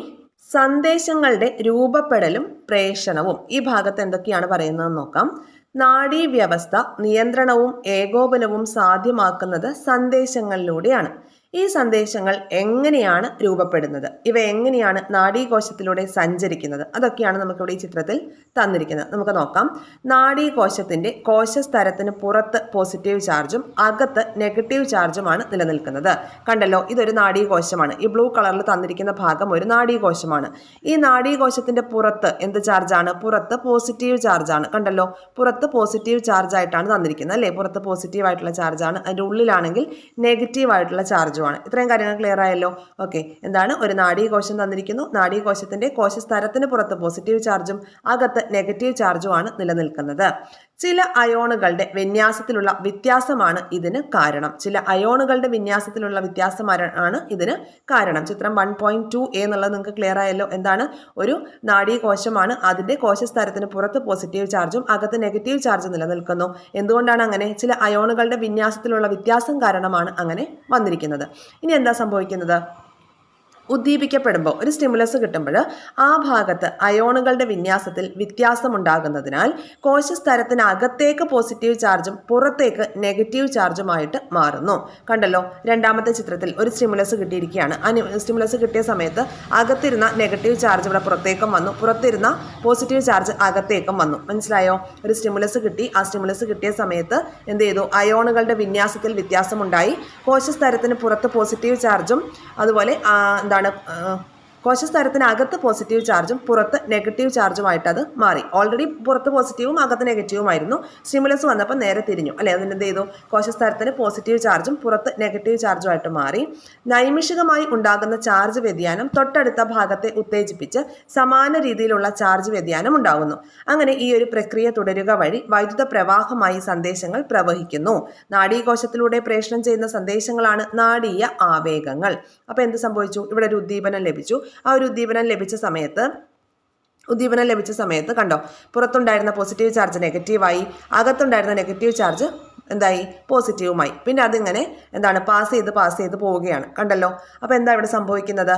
സന്ദേശങ്ങളുടെ രൂപപ്പെടലും പ്രേഷണവും ഈ ഭാഗത്ത് എന്തൊക്കെയാണ് പറയുന്നതെന്ന് നോക്കാം. നാഡീവ്യവസ്ഥ നിയന്ത്രണവും ഏകോപനവും സാധ്യമാക്കുന്നത് സന്ദേശങ്ങളിലൂടെയാണ്. ഈ സന്ദേശങ്ങൾ എങ്ങനെയാണ് രൂപപ്പെടുന്നത്, ഇവ എങ്ങനെയാണ് നാഡീകോശത്തിലൂടെ സഞ്ചരിക്കുന്നത്, അതൊക്കെയാണ് നമുക്കിവിടെ ഈ ചിത്രത്തിൽ തന്നിരിക്കുന്നത്. നമുക്ക് നോക്കാം. നാഡീകോശത്തിന്റെ കോശസ്തരത്തിന് പുറത്ത് പോസിറ്റീവ് ചാർജും അകത്ത് നെഗറ്റീവ് ചാർജുമാണ് നിലനിൽക്കുന്നത്. കണ്ടല്ലോ, ഇതൊരു നാഡീകോശമാണ്. ഈ ബ്ലൂ കളറിൽ തന്നിരിക്കുന്ന ഭാഗം ഒരു നാഡീകോശമാണ്. ഈ നാഡീകോശത്തിന്റെ പുറത്ത് എന്ത് ചാർജാണ്? പുറത്ത് പോസിറ്റീവ് ചാർജാണ്. കണ്ടല്ലോ, പുറത്ത് പോസിറ്റീവ് ചാർജ് ആയിട്ടാണ് തന്നിരിക്കുന്നത് അല്ലേ. പുറത്ത് പോസിറ്റീവ് ആയിട്ടുള്ള ചാർജാണ്, അതിൻ്റെ ഉള്ളിലാണെങ്കിൽ നെഗറ്റീവ് ആയിട്ടുള്ള ചാർജ്. ഇത്രയും കാര്യങ്ങൾ ക്ലിയർ ആയല്ലോ? ഓക്കെ, എന്താണ്? ഒരു നാഡീകോശം തന്നിരിക്കുന്നു. നാഡീകോശത്തിന്റെ കോശസ്തരത്തിന് പുറത്ത് പോസിറ്റീവ് ചാർജും അകത്ത് നെഗറ്റീവ് ചാർജുമാണ് നിലനിൽക്കുന്നത്. ചില അയോണുകളുടെ വിന്യാസത്തിലുള്ള വ്യത്യാസമാണ് ഇതിന് കാരണം. ചില അയോണുകളുടെ വിന്യാസത്തിലുള്ള വ്യത്യാസമാണ് ഇതിന് കാരണം. ചിത്രം 1.2 എന്നുള്ളത് നിങ്ങൾക്ക് ക്ലിയർ ആയല്ലോ? എന്താണ്? ഒരു നാഡീകോശമാണ്, അതിന്റെ കോശസ്തരത്തിന് പുറത്ത് പോസിറ്റീവ് ചാർജും അകത്ത് നെഗറ്റീവ് ചാർജ് നിലനിൽക്കുന്നു. എന്തുകൊണ്ടാണ് അങ്ങനെ? ചില അയോണുകളുടെ വിന്യാസത്തിലുള്ള വ്യത്യാസം കാരണമാണ് അങ്ങനെ വന്നിരിക്കുന്നത്. ഇനി എന്താ സംഭവിക്കുന്നത്? ഉദ്ദീപിക്കപ്പെടുമ്പോൾ, ഒരു സ്റ്റിമുലസ് കിട്ടുമ്പോൾ ആ ഭാഗത്ത് അയോണുകളുടെ വിന്യാസത്തിൽ വ്യത്യാസം ഉണ്ടാകുന്നതിനാൽ കോശസ്തരത്തിന് അകത്തേക്ക് പോസിറ്റീവ് ചാർജും പുറത്തേക്ക് നെഗറ്റീവ് ചാർജുമായിട്ട് മാറുന്നു. കണ്ടല്ലോ, രണ്ടാമത്തെ ചിത്രത്തിൽ ഒരു സ്റ്റിമുലസ് കിട്ടിയിരിക്കുകയാണ്. ആ സ്റ്റിമുലസ് കിട്ടിയ സമയത്ത് അകത്തിരുന്ന നെഗറ്റീവ് ചാർജ് ഇവിടെ പുറത്തേക്കും വന്നു, പുറത്തിരുന്ന പോസിറ്റീവ് ചാർജ് അകത്തേക്കും വന്നു. മനസ്സിലായോ? ഒരു സ്റ്റിമുലസ് കിട്ടി. ആ സ്റ്റിമുലസ് കിട്ടിയ സമയത്ത് എന്ത് ചെയ്തു? അയോണുകളുടെ വിന്യാസത്തിൽ വ്യത്യാസമുണ്ടായി. കോശസ്തരത്തിന് പുറത്ത് പോസിറ്റീവ് ചാർജും അതുപോലെ കോശസ്തരത്തിനകത്ത് പോസിറ്റീവ് ചാർജും പുറത്ത് നെഗറ്റീവ് ചാർജുമായിട്ട് അത് മാറി. ഓൾറെഡി പുറത്ത് പോസിറ്റീവും അകത്ത് നെഗറ്റീവുമായിരുന്നു. സ്റ്റിമുലസ് വന്നപ്പോൾ നേരെ തിരിഞ്ഞു അല്ലെ. അതിന് എന്ത് ചെയ്തു? കോശസ്തരത്തിന് പോസിറ്റീവ് ചാർജും പുറത്ത് നെഗറ്റീവ് ചാർജുമായിട്ട് മാറി. നൈമിഷികമായി ഉണ്ടാകുന്ന ചാർജ് വ്യതിയാനം തൊട്ടടുത്ത ഭാഗത്തെ ഉത്തേജിപ്പിച്ച് സമാന രീതിയിലുള്ള ചാർജ് വ്യതിയാനം ഉണ്ടാകുന്നു. അങ്ങനെ ഈ ഒരു പ്രക്രിയ തുടരുക വഴി വൈദ്യുത പ്രവാഹമായി സന്ദേശങ്ങൾ പ്രവഹിക്കുന്നു. നാഡീകോശത്തിലൂടെ പ്രേഷണം ചെയ്യുന്ന സന്ദേശങ്ങളാണ് നാഡീയ ആവേഗങ്ങൾ. അപ്പോൾ എന്ത് സംഭവിച്ചു? ഇവിടെ ഒരു ഉദ്ദീപനം ലഭിച്ചു. ആ ഒരു ഉദ്ദീപനം ലഭിച്ച സമയത്ത് കണ്ടോ, പുറത്തുണ്ടായിരുന്ന പോസിറ്റീവ് ചാർജ് നെഗറ്റീവായി, അകത്തുണ്ടായിരുന്ന നെഗറ്റീവ് ചാർജ് എന്തായി പോസിറ്റീവുമായി. പിന്നെ അതിങ്ങനെ എന്താണ് പാസ് ചെയ്ത് പോവുകയാണ്. കണ്ടല്ലോ. അപ്പോൾ എന്താ ഇവിടെ സംഭവിക്കുന്നത്?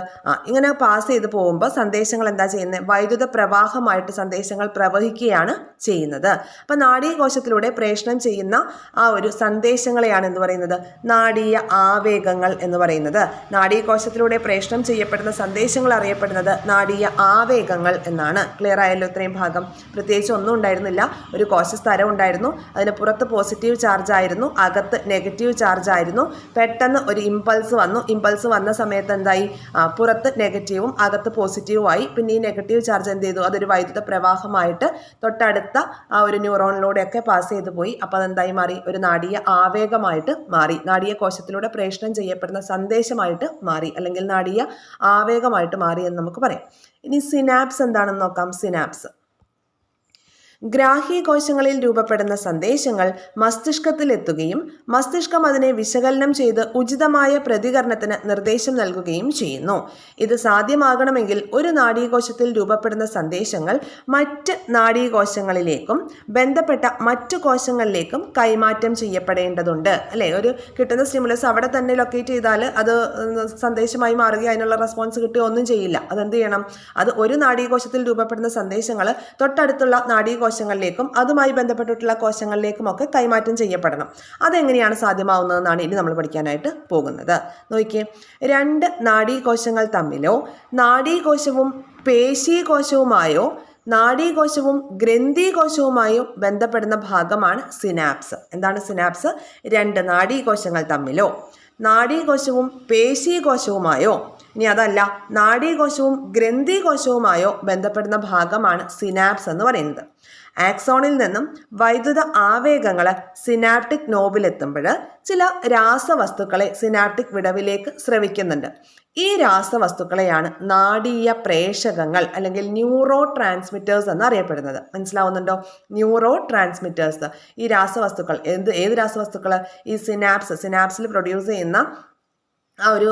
ഇങ്ങനെ പാസ് ചെയ്ത് പോകുമ്പോൾ സന്ദേശങ്ങൾ എന്താ ചെയ്യുന്നത്? വൈദ്യുത പ്രവാഹമായിട്ട് സന്ദേശങ്ങൾ പ്രവഹിക്കുകയാണ് ചെയ്യുന്നത്. അപ്പം നാഡീകോശത്തിലൂടെ പ്രേഷണം ചെയ്യുന്ന ആ ഒരു സന്ദേശങ്ങളെയാണ് എന്ത് പറയുന്നത്? നാഡീയ ആവേഗങ്ങൾ എന്ന് പറയുന്നത്. നാഡീകോശത്തിലൂടെ പ്രേഷണം ചെയ്യപ്പെടുന്ന സന്ദേശങ്ങൾ അറിയപ്പെടുന്നത് നാഡീയ ആവേഗങ്ങൾ എന്നാണ്. ക്ലിയർ ആയല്ലോ ഇത്രയും ഭാഗം? പ്രത്യേകിച്ച് ഒന്നും ഉണ്ടായിരുന്നില്ല. ഒരു കോശസ്തരം ഉണ്ടായിരുന്നു, അതിന് പുറത്ത് പോസിറ്റീവ് ചാർജ് ആയിരുന്നു, അകത്ത് നെഗറ്റീവ് ചാർജ് ആയിരുന്നു. പെട്ടെന്ന് ഒരു ഇമ്പൾസ് വന്ന സമയത്ത് എന്തായി? പുറത്ത് നെഗറ്റീവും അകത്ത് പോസിറ്റീവും ആയി. പിന്നെ ഈ നെഗറ്റീവ് ചാർജ് എന്ത് ചെയ്തു? അതൊരു വൈദ്യുത പ്രവാഹമായിട്ട് തൊട്ടടുത്ത ആ ഒരു ന്യൂറോണിലൂടെയൊക്കെ പാസ് ചെയ്ത് പോയി. അപ്പോൾ അതെന്തായി മാറി? ഒരു നാഡീയ ആവേഗമായിട്ട് മാറി. നാഡീയ കോശത്തിലൂടെ പ്രേഷണം ചെയ്യപ്പെടുന്ന സന്ദേശമായിട്ട് മാറി, അല്ലെങ്കിൽ നാഡീയ ആവേഗമായിട്ട് മാറി എന്ന് നമുക്ക് പറയാം. ഇനി സിനാപ്സ് എന്താണെന്ന് നോക്കാം. സിനാപ്സ് ഗ്രാഹീ കോശങ്ങളിൽ രൂപപ്പെടുന്ന സന്ദേശങ്ങൾ മസ്തിഷ്കത്തിലെത്തുകയും മസ്തിഷ്കം അതിനെ വിശകലനം ചെയ്ത് ഉചിതമായ പ്രതികരണത്തിന് നിർദ്ദേശം നൽകുകയും ചെയ്യുന്നു. ഇത് സാധ്യമാകണമെങ്കിൽ ഒരു നാഡീകോശത്തിൽ രൂപപ്പെടുന്ന സന്ദേശങ്ങൾ മറ്റ് നാഡീകോശങ്ങളിലേക്കും ബന്ധപ്പെട്ട മറ്റു കോശങ്ങളിലേക്കും കൈമാറ്റം ചെയ്യപ്പെടേണ്ടതുണ്ട്. അല്ലേ? ഒരു കിട്ടുന്ന സ്റ്റിമുലസ് അവിടെ തന്നെ ലൊക്കേറ്റ് ചെയ്താൽ അത് സന്ദേശമായി മാറുക, അതിനുള്ള റെസ്പോൺസ് കിട്ടുക ഒന്നും ചെയ്യില്ല. അതെന്ത് ചെയ്യണം? അത് ഒരു നാഡീകോശത്തിൽ രൂപപ്പെടുന്ന സന്ദേശങ്ങൾ തൊട്ടടുത്തുള്ള കോശങ്ങളിലേക്കും അതുമായി ബന്ധപ്പെട്ടിട്ടുള്ള കോശങ്ങളിലേക്കും ഒക്കെ കൈമാറ്റം ചെയ്യപ്പെടണം. അതെങ്ങനെയാണ് സാധ്യമാവുന്നതെന്നാണ് ഇനി നമ്മൾ പഠിക്കാനായിട്ട് പോകുന്നത്. നോക്കിയേ, രണ്ട് നാഡീകോശങ്ങൾ തമ്മിലോ നാഡീകോശവും പേശീകോശവുമായോ നാഡീകോശവും ഗ്രന്ഥികോശവുമായും ബന്ധപ്പെടുന്ന ഭാഗമാണ് സിനാപ്സ്. എന്താണ് സിനാപ്സ്? രണ്ട് നാഡീകോശങ്ങൾ തമ്മിലോ നാഡീകോശവും പേശീകോശവുമായോ, ഇനി അതല്ല, നാഡീകോശവും ഗ്രന്ഥികോശവുമായോ ബന്ധപ്പെടുന്ന ഭാഗമാണ് സിനാപ്സ് എന്ന് പറയുന്നത്. ആക്സോണിൽ നിന്നും വൈദ്യുത ആവേഗങ്ങൾ സിനാപ്റ്റിക് നോബിലെത്തുമ്പോൾ ചില രാസവസ്തുക്കളെ സിനാപ്റ്റിക് വിടവിലേക്ക് സ്രവിക്കുന്നുണ്ട്. ഈ രാസവസ്തുക്കളെയാണ് നാഡീയ പ്രേഷകങ്ങൾ അല്ലെങ്കിൽ ന്യൂറോ ട്രാൻസ്മിറ്റേഴ്സ് എന്ന് അറിയപ്പെടുന്നത്. മനസ്സിലാവുന്നുണ്ടോ? Neuro transmitters. ഈ രാസവസ്തുക്കൾ ഏത് രാസവസ്തുക്കൾ? ഈ സിനാപ്സിൽ പ്രൊഡ്യൂസ് ചെയ്യുന്ന ആ ഒരു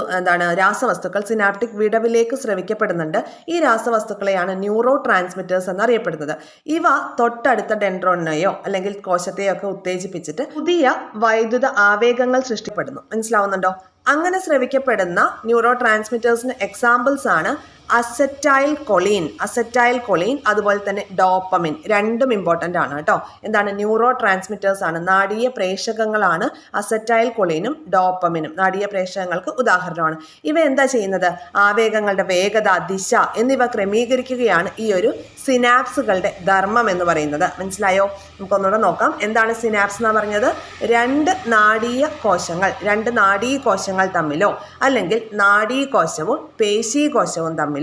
രാസവസ്തുക്കൾ സിനാപ്റ്റിക് വിടവിലേക്ക് സ്രവിക്കപ്പെടുന്നുണ്ട്. ഈ രാസവസ്തുക്കളെയാണ് ന്യൂറോ ട്രാൻസ്മിറ്റേഴ്സ് എന്നറിയപ്പെടുന്നത്. ഇവ തൊട്ടടുത്ത ഡെൻഡ്രോണിനെയോ അല്ലെങ്കിൽ കോശത്തെയോ ഒക്കെ ഉത്തേജിപ്പിച്ചിട്ട് പുതിയ വൈദ്യുത ആവേഗങ്ങൾ സൃഷ്ടിക്കപ്പെടുന്നു. മനസ്സിലാവുന്നുണ്ടോ? അങ്ങനെ സ്രവിക്കപ്പെടുന്ന ന്യൂറോ ട്രാൻസ്മിറ്റേഴ്സിന് എക്സാമ്പിൾസ് ആണ് അസറ്റൈൽ കൊളീൻ, അതുപോലെ തന്നെ ഡോപ്പമിൻ. രണ്ടും ഇമ്പോർട്ടൻ്റ് ആണ് കേട്ടോ. എന്താണ്? ന്യൂറോ ട്രാൻസ്മിറ്റേഴ്സ് ആണ്, നാഡീയ പ്രേഷകങ്ങളാണ് അസറ്റൈൽ കൊളീനും ഡോപ്പമിനും. നാഡീയ പ്രേഷകങ്ങൾക്ക് ഉദാഹരണമാണ്. ഇവ എന്താ ചെയ്യുന്നത്? ആവേഗങ്ങളുടെ വേഗത, ദിശ എന്നിവ ക്രമീകരിക്കുകയാണ് ഈ ഒരു സിനാപ്സുകളുടെ ധർമ്മം എന്ന് പറയുന്നത്. മനസ്സിലായോ? നമുക്കൊന്നുകൂടെ നോക്കാം. എന്താണ് സിനാപ്സ് എന്ന് പറഞ്ഞത്? രണ്ട് നാഡീകോശങ്ങൾ തമ്മിലോ അല്ലെങ്കിൽ നാഡീകോശവും പേശീകോശവും തമ്മിലോ,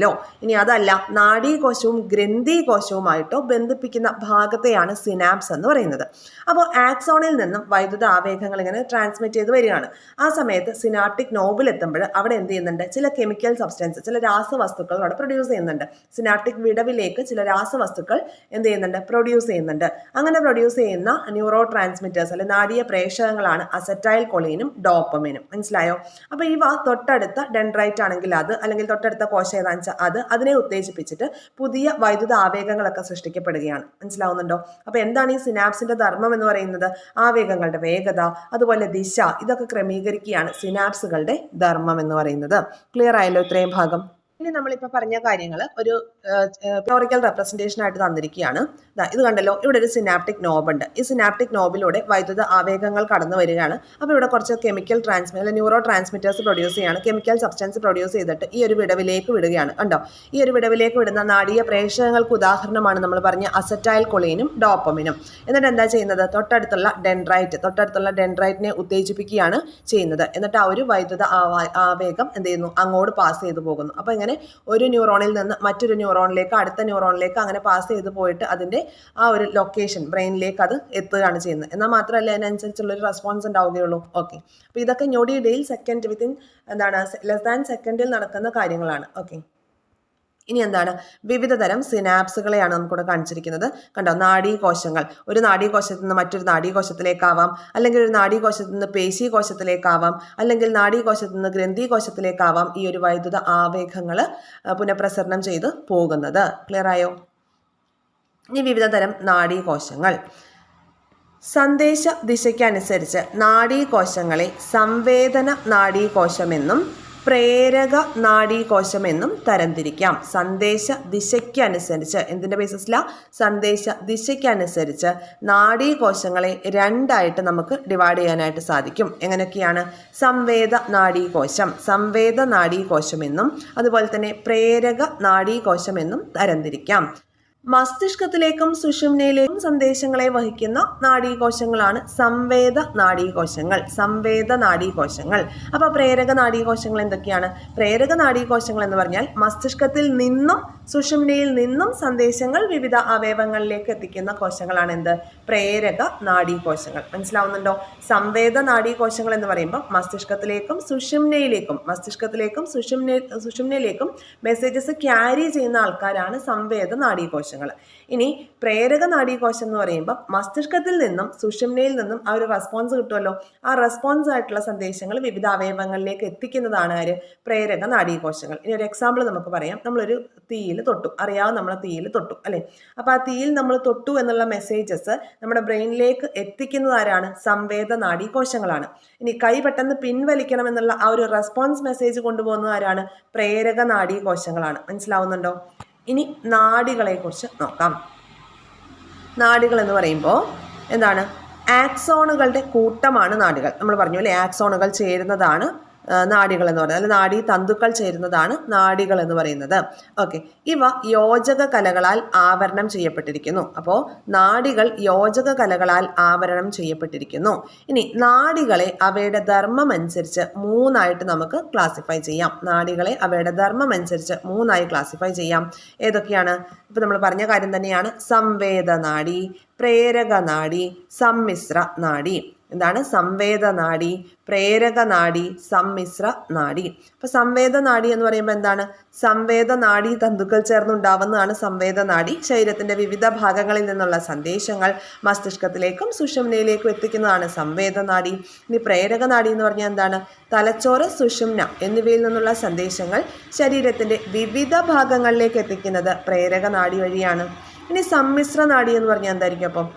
ഇനി അതല്ല നാഡീകോശവും ഗ്രന്ഥികോശവുമായിട്ടോ ബന്ധിപ്പിക്കുന്ന ഭാഗത്തെയാണ് സിനാപ്സ് എന്ന് പറയുന്നത്. അപ്പോൾ ആക്സോണിൽ നിന്നും വൈദ്യുത ആവേഗങ്ങൾ ഇങ്ങനെ ട്രാൻസ്മിറ്റ് ചെയ്ത് വരികയാണ്. ആ സമയത്ത് സിനാപ്റ്റിക് നോബിൽ എത്തുമ്പോൾ അവിടെ എന്ത് ചെയ്യുന്നുണ്ട്? ചില കെമിക്കൽ സബ്സ്റ്റൻസ്, ചില രാസവസ്തുക്കൾ അവിടെ പ്രൊഡ്യൂസ് ചെയ്യുന്നുണ്ട്. സിനാപ്റ്റിക് വിടവിലേക്ക് ചില രാസവസ്തുക്കൾ എന്ത് ചെയ്യുന്നുണ്ട്? പ്രൊഡ്യൂസ് ചെയ്യുന്നുണ്ട്. അങ്ങനെ പ്രൊഡ്യൂസ് ചെയ്യുന്ന ന്യൂറോ ട്രാൻസ്മിറ്റേഴ്സ് അല്ലെങ്കിൽ നാഡീയ പ്രേഷകങ്ങളാണ് അസറ്റൈൽ കൊളീനും ഡോപ്പമിനും. മനസ്സിലായോ? അപ്പോൾ ഇവ തൊട്ടടുത്ത ഡെൻഡ്രൈറ്റ് ആണെങ്കിൽ അത്, അല്ലെങ്കിൽ തൊട്ടടുത്ത കോശം ഏതാണെന്ന് വെച്ചാൽ അതിനെ ഉത്തേജിപ്പിച്ചിട്ട് പുതിയ വൈദ്യുത ആവേഗങ്ങളൊക്കെ സൃഷ്ടിക്കപ്പെടുകയാണ്. മനസ്സിലാവുന്നുണ്ടോ? അപ്പോൾ എന്താണ് ഈ സിനാപ്സിന്റെ ധർമ്മം എന്ന് പറയുന്നത്? ആവേഗങ്ങളുടെ വേഗത, അതുപോലെ ദിശ, ഇതൊക്കെ ക്രമീകരിക്കുകയാണ് സിനാപ്സുകളുടെ ധർമ്മം എന്ന് പറയുന്നത്. ക്ലിയർ ആയല്ലോ ഇത്രയും ഭാഗം? ഇനി നമ്മളിപ്പോൾ പറഞ്ഞ കാര്യങ്ങൾ ഒരു പിക്ടോറിക്കൽ റെപ്രസെൻറ്റേഷൻ ആയിട്ട് തന്നിരിക്കുകയാണ്. ഇത് കണ്ടല്ലോ, ഇവിടെ ഒരു സിനാപ്റ്റിക് നോബ് ഉണ്ട്. ഈ സിനാപ്റ്റിക് നോബിലൂടെ വൈദ്യുത ആവേഗങ്ങൾ കടന്നു വരികയാണ്. അപ്പോൾ ഇവിടെ കുറച്ച് കെമിക്കൽ ന്യൂറോ ട്രാൻസ്മിറ്റേഴ്സ് പ്രൊഡ്യൂസ് ചെയ്യാണ്, കെമിക്കൽ സബ്സ്റ്റൻസ് പ്രൊഡ്യൂസ് ചെയ്തിട്ട് ഈ ഒരു വിടവിലേക്ക് വിടുകയാണ്. കണ്ടോ? ഈ ഒരു വിടവിലേക്ക് വിടുന്ന നാഡീയ പ്രേഷകങ്ങൾക്ക് ഉദാഹരണമാണ് നമ്മൾ പറഞ്ഞ അസറ്റൈൽ കൊളീനും ഡോപ്പമിനും. എന്നിട്ട് എന്താ ചെയ്യുന്നത്? തൊട്ടടുത്തുള്ള ഡെൻഡ്രൈറ്റിനെ ഉത്തേജിപ്പിക്കുകയാണ് ചെയ്യുന്നത്. എന്നിട്ട് ആ ഒരു വൈദ്യുത ആവേഗം എന്ത് ചെയ്യുന്നു? അങ്ങോട്ട് പാസ് ചെയ്തു പോകുന്നു. അപ്പോൾ ഇങ്ങനെ ഒരു ന്യൂറോണിൽ നിന്ന് മറ്റൊരു ന്യൂറോണിലേക്ക്, അടുത്ത ന്യൂറോണിലേക്ക് അങ്ങനെ പാസ് ചെയ്ത് പോയിട്ട് അതിൻ്റെ ആ ഒരു ലൊക്കേഷൻ ബ്രെയിനിലേക്ക് അത് എത്തുകയാണ് ചെയ്യുന്നത്. എന്നാൽ മാത്രമല്ല അതിനനുസരിച്ചുള്ളൊരു റെസ്പോൺസ് ഉണ്ടാവുകയുള്ളൂ. ഓക്കെ, അപ്പോൾ ഇതൊക്കെ ഞൊടിയിടയിൽ ലെസ് ദാൻ സെക്കൻഡിൽ നടക്കുന്ന കാര്യങ്ങളാണ്. ഓക്കെ, ഇനി എന്താണ്? വിവിധ തരം സിനാപ്സുകളെയാണ് നമുക്കിവിടെ കാണിച്ചിരിക്കുന്നത്. കണ്ടോ? നാഡീകോശങ്ങൾ. ഒരു നാഡീകോശത്തിൽ നിന്ന് മറ്റൊരു നാഡീകോശത്തിലേക്കാവാം, അല്ലെങ്കിൽ ഒരു നാഡീകോശത്തിൽ നിന്ന് പേശീകോശത്തിലേക്കാവാം, അല്ലെങ്കിൽ നാഡീകോശത്തിൽ നിന്ന് ഗ്രന്ഥികോശത്തിലേക്കാവാം ഈ ഒരു വൈദ്യുത ആവേഗങ്ങൾ പുനഃപ്രസരണം ചെയ്ത് പോകുന്നത്. ക്ലിയർ ആയോ? ഇനി വിവിധ തരം നാഡീകോശങ്ങൾ. സന്ദേശ ദിശയ്ക്കനുസരിച്ച് നാഡീകോശങ്ങളെ സംവേദന നാഡീകോശമെന്നും പ്രേരക നാഡീകോശമെന്നും തരംതിരിക്കാം. സന്ദേശ ദിശയ്ക്കനുസരിച്ച് എന്തിൻ്റെ ബേസിസിലാണ്? സന്ദേശ ദിശയ്ക്കനുസരിച്ച് നാഡീകോശങ്ങളെ രണ്ടായിട്ട് നമുക്ക് ഡിവൈഡ് ചെയ്യാനായിട്ട് സാധിക്കും. എങ്ങനെയൊക്കെയാണ്? സംവേദ നാഡീകോശമെന്നും അതുപോലെ തന്നെ പ്രേരക നാഡീകോശമെന്നും തരംതിരിക്കാം. മസ്തിഷ്കത്തിലേക്കും സുഷുമ്നയിലേക്കും സന്ദേശങ്ങളെ വഹിക്കുന്ന നാഡീകോശങ്ങളാണ് സംവേദ നാഡീകോശങ്ങൾ. അപ്പോൾ പ്രേരക നാഡീകോശങ്ങൾ എന്തൊക്കെയാണ്? പ്രേരക നാഡീകോശങ്ങൾ എന്ന് പറഞ്ഞാൽ മസ്തിഷ്കത്തിൽ നിന്നും സുഷുമ്നയിൽ നിന്നും സന്ദേശങ്ങൾ വിവിധ അവയവങ്ങളിലേക്ക് എത്തിക്കുന്ന കോശങ്ങളാണ് എന്ത്? പ്രേരക നാഡീകോശങ്ങൾ. മനസ്സിലാവുന്നുണ്ടോ? സംവേദ നാഡീകോശങ്ങൾ എന്ന് പറയുമ്പോൾ മസ്തിഷ്കത്തിലേക്കും സുഷുമ്നയിലേക്കും മെസ്സേജസ് ക്യാരി ചെയ്യുന്ന ആൾക്കാരാണ് സംവേദ നാഡീകോശങ്ങൾ. ഇനി പ്രേരക നാഡീകോശം എന്ന് പറയുമ്പോൾ മസ്തിഷ്കത്തിൽ നിന്നും സുഷുമ്നയിൽ നിന്നും ആ ഒരു റെസ്പോൺസ് കിട്ടുമല്ലോ. ആ റെസ്പോൺസ് ആയിട്ടുള്ള സന്ദേശങ്ങൾ വിവിധ അവയവങ്ങളിലേക്ക് എത്തിക്കുന്നതാണ് ആര്? പ്രേരക നാഡീകോശങ്ങൾ. ഇനി ഒരു എക്സാമ്പിൾ നമുക്ക് പറയാം. നമ്മളൊരു തീയിൽ തൊട്ടു, അറിയാതെ നമ്മൾ തീയിൽ തൊട്ടു അല്ലേ? അപ്പോൾ ആ തീയിൽ നമ്മൾ തൊട്ടു എന്നുള്ള മെസ്സേജസ് നമ്മുടെ ബ്രെയിനിലേക്ക് എത്തിക്കുന്നത് ആരാണ്? സംവേദ നാഡീകോശങ്ങളാണ്. ഇനി കൈ പെട്ടെന്ന് പിൻവലിക്കണം എന്നുള്ള ആ ഒരു റെസ്പോൺസ് മെസ്സേജ് കൊണ്ടുപോകുന്നത് ആരാണ്? പ്രേരക നാഡീകോശങ്ങളാണ്. മനസ്സിലാവുന്നുണ്ടോ? ഇനി നാഡികളെ കുറിച്ച് നോക്കാം. നാഡികൾ എന്ന് പറയുമ്പോൾ എന്താണ്? ആക്സോണുകളുടെ കൂട്ടമാണ് നാഡികൾ. നമ്മൾ പറഞ്ഞു അല്ലേ, ആക്സോണുകൾ ചേരുന്നതാണ് നാഡികൾ എന്ന് പറയുന്നത്, അല്ലെങ്കിൽ നാഡീ തന്തുക്കൾ ചേരുന്നതാണ് നാഡികൾ എന്ന് പറയുന്നത്. ഓക്കെ, ഇവ യോജക കലകളാൽ ആവരണം ചെയ്യപ്പെട്ടിരിക്കുന്നു. അപ്പോൾ നാഡികൾ യോജക കലകളാൽ ആവരണം ചെയ്യപ്പെട്ടിരിക്കുന്നു. ഇനി നാഡികളെ അവയുടെ ധർമ്മം അനുസരിച്ച് മൂന്നായിട്ട് നമുക്ക് ക്ലാസിഫൈ ചെയ്യാം. നാഡികളെ അവയുടെ ധർമ്മം അനുസരിച്ച് മൂന്നായി ക്ലാസിഫൈ ചെയ്യാം. ഏതൊക്കെയാണ്? ഇപ്പം നമ്മൾ പറഞ്ഞ കാര്യം തന്നെയാണ്. സംവേദ നാഡി, പ്രേരക നാഡി, സമ്മിശ്ര നാഡി. എന്താണ്? സംവേദ നാഡി, പ്രേരക നാഡി, സമ്മിശ്ര നാഡി. അപ്പോൾ സംവേദ നാഡി എന്ന് പറയുമ്പോൾ എന്താണ്? സംവേദ നാഡി തന്തുക്കൾ ചേർന്നുണ്ടാവുന്നതാണ് സംവേദ നാഡി. ശരീരത്തിൻ്റെ വിവിധ ഭാഗങ്ങളിൽ നിന്നുള്ള സന്ദേശങ്ങൾ മസ്തിഷ്കത്തിലേക്കും സുഷുമ്നയിലേക്കും എത്തിക്കുന്നതാണ് സംവേദ നാഡി. ഇനി പ്രേരക നാഡി എന്ന് പറഞ്ഞാൽ എന്താണ്? തലച്ചോറ്, സുഷുമ്ന എന്നിവയിൽ നിന്നുള്ള സന്ദേശങ്ങൾ ശരീരത്തിൻ്റെ വിവിധ ഭാഗങ്ങളിലേക്ക് എത്തിക്കുന്നത് പ്രേരക നാഡി വഴിയാണ്. ഇനി സമ്മിശ്ര നാഡി എന്ന് പറഞ്ഞാൽ എന്തായിരിക്കും? അപ്പം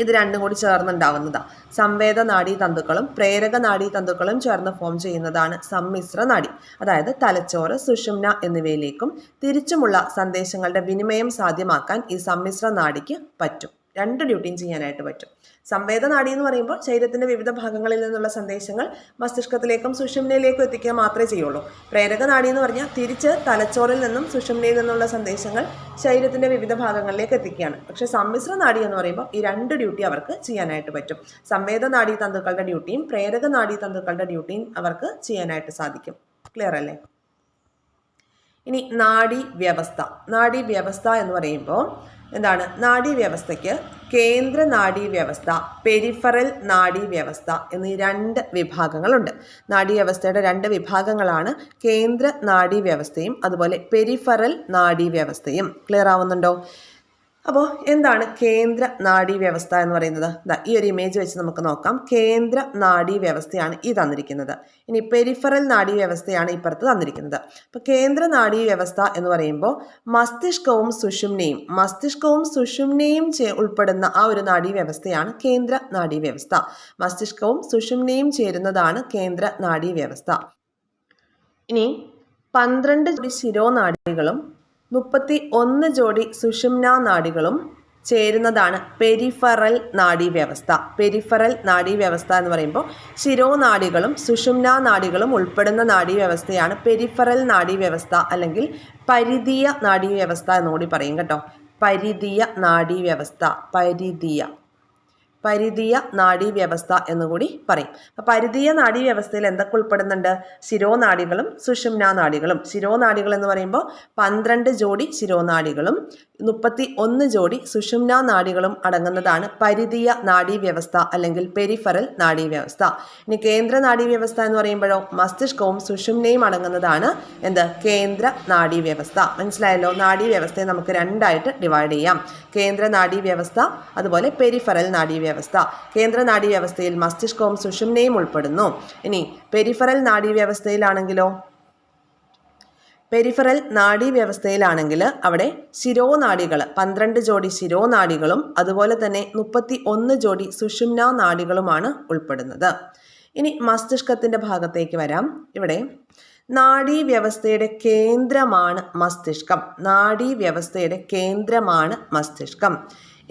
ഇത് രണ്ടും കൂടി ചേർന്നുണ്ടാവുന്നതാണ്. സംവേദ നാഡീ തന്തുക്കളും പ്രേരക നാഡീ തന്തുക്കളും ചേർന്ന് ഫോം ചെയ്യുന്നതാണ് സമ്മിശ്ര നാഡി. അതായത് തലച്ചോറ്, സുഷുമ്ന എന്നിവയിലേക്കും തിരിച്ചുമുള്ള സന്ദേശങ്ങളുടെ വിനിമയം സാധ്യമാക്കാൻ ഈ സമ്മിശ്ര നാഡിക്ക് പറ്റും. രണ്ട് ഡ്യൂട്ടിയും ചെയ്യാനായിട്ട് പറ്റും. സംവേദ നാഡി എന്ന് പറയുമ്പോൾ ശരീരത്തിൻ്റെ വിവിധ ഭാഗങ്ങളിൽ നിന്നുള്ള സന്ദേശങ്ങൾ മസ്തിഷ്കത്തിലേക്കും സുഷുമ്നയിലേക്കും എത്തിക്കുക മാത്രമേ ചെയ്യുള്ളൂ. പ്രേരക നാഡി എന്ന് പറഞ്ഞാൽ തിരിച്ച് തലച്ചോറിൽ നിന്നും സുഷുമ്നയിൽ നിന്നുള്ള സന്ദേശങ്ങൾ ശരീരത്തിൻ്റെ വിവിധ ഭാഗങ്ങളിലേക്ക് എത്തിക്കുകയാണ്. പക്ഷേ സമ്മിശ്ര നാഡി എന്ന് പറയുമ്പോൾ ഈ രണ്ട് ഡ്യൂട്ടി അവർക്ക് ചെയ്യാനായിട്ട് പറ്റും. സംവേദ നാഡീ തന്തുക്കളുടെ ഡ്യൂട്ടിയും പ്രേരക നാഡീ തന്തുക്കളുടെ ഡ്യൂട്ടിയും അവർക്ക് ചെയ്യാനായിട്ട് സാധിക്കും. ക്ലിയർ അല്ലേ? ഇനി നാഡീവ്യവസ്ഥ എന്ന് പറയുമ്പോൾ എന്താണ്? നാഡീവ്യവസ്ഥയ്ക്ക് കേന്ദ്ര നാഡീവ്യവസ്ഥ, പെരിഫറൽ നാഡീവ്യവസ്ഥ എന്നീ രണ്ട് വിഭാഗങ്ങളുണ്ട്. നാഡീവ്യവസ്ഥയുടെ രണ്ട് വിഭാഗങ്ങളാണ് കേന്ദ്ര നാഡീവ്യവസ്ഥയും അതുപോലെ പെരിഫറൽ നാഡീവ്യവസ്ഥയും. ക്ലിയർ ആവുന്നുണ്ടോ? അപ്പോൾ എന്താണ് കേന്ദ്ര നാഡീവ്യവസ്ഥ എന്ന് പറയുന്നത്? ഈ ഒരു ഇമേജ് വെച്ച് നമുക്ക് നോക്കാം. കേന്ദ്ര നാഡീവ്യവസ്ഥയാണ് ഈ തന്നിരിക്കുന്നത്. ഇനി പെരിഫറൽ നാഡീവ്യവസ്ഥയാണ് ഇപ്പുറത്ത് തന്നിരിക്കുന്നത്. അപ്പോൾ കേന്ദ്ര നാഡീവ്യവസ്ഥ എന്ന് പറയുമ്പോൾ മസ്തിഷ്കവും സുഷുമ്നയും ഉൾപ്പെടുന്ന ആ ഒരു നാഡീവ്യവസ്ഥയാണ് കേന്ദ്ര നാഡീവ്യവസ്ഥ. മസ്തിഷ്കവും സുഷുമ്നയും ചേരുന്നതാണ് കേന്ദ്ര നാഡീവ്യവസ്ഥ. ഇനി 12 ശിരോനാഡികളും 31 ജോഡി സുഷുമ്നാ നാഡികളും ചേരുന്നതാണ് പെരിഫറൽ നാഡീവ്യവസ്ഥ. പെരിഫറൽ നാഡീവ്യവസ്ഥ എന്ന് പറയുമ്പോൾ ശിരോനാഡികളും സുഷുമ്നാ നാഡികളും ഉൾപ്പെടുന്ന നാഡീവ്യവസ്ഥയാണ് പെരിഫറൽ നാഡീവ്യവസ്ഥ, അല്ലെങ്കിൽ പരിധീയ നാഡീവ്യവസ്ഥ എന്നുകൂടി പറയും കേട്ടോ. പരിധീയ നാഡീവ്യവസ്ഥ എന്നുകൂടി പറയും. അപ്പോൾ പരിധീയ നാഡീവ്യവസ്ഥയിൽ എന്തൊക്കെ ഉൾപ്പെടുന്നുണ്ട്? ശിരോനാഡികളും സുഷുമ്നാ നാഡികളും. ശിരോനാഡികൾ എന്ന് പറയുമ്പോൾ 12 ജോഡി ശിരോനാഡികളും 31 ജോഡി സുഷുമ്നാ നാഡികളും അടങ്ങുന്നതാണ് പരിധീയ നാഡീവ്യവസ്ഥ, അല്ലെങ്കിൽ പെരിഫറൽ നാഡീവ്യവസ്ഥ. ഇനി കേന്ദ്ര നാഡീവ്യവസ്ഥ എന്ന് പറയുമ്പോഴോ മസ്തിഷ്കവും സുഷുമ്നയും അടങ്ങുന്നതാണ് എന്ത്? കേന്ദ്ര നാഡീവ്യവസ്ഥ. മനസ്സിലായല്ലോ? നാഡീവ്യവസ്ഥയെ നമുക്ക് രണ്ടായിട്ട് ഡിവൈഡ് ചെയ്യാം. കേന്ദ്ര നാഡീവ്യവസ്ഥ അതുപോലെ പെരിഫറൽ നാഡീവ്യവസ്ഥ. കേന്ദ്ര നാഡീവ്യവസ്ഥയിൽ മസ്തിഷ്കവും സുഷുമ്നയും ഉൾപ്പെടുന്നു. ഇനി പെരിഫറൽ നാഡീവ്യവസ്ഥയിലാണെങ്കിലോ പെരിഫറൽ നാഡീവ്യവസ്ഥയിലാണെങ്കിൽ അവിടെ ശിരോനാഡികൾ 12 ജോഡി ശിരോനാഡികളും അതുപോലെ തന്നെ 31 ജോഡി സുഷുമ്നാ നാഡികളുമാണ് ഉൾപ്പെടുന്നത്. ഇനി മസ്തിഷ്കത്തിൻ്റെ ഭാഗത്തേക്ക് വരാം. ഇവിടെ നാഡീവ്യവസ്ഥയുടെ കേന്ദ്രമാണ് മസ്തിഷ്കം. നാഡീവ്യവസ്ഥയുടെ കേന്ദ്രമാണ് മസ്തിഷ്കം.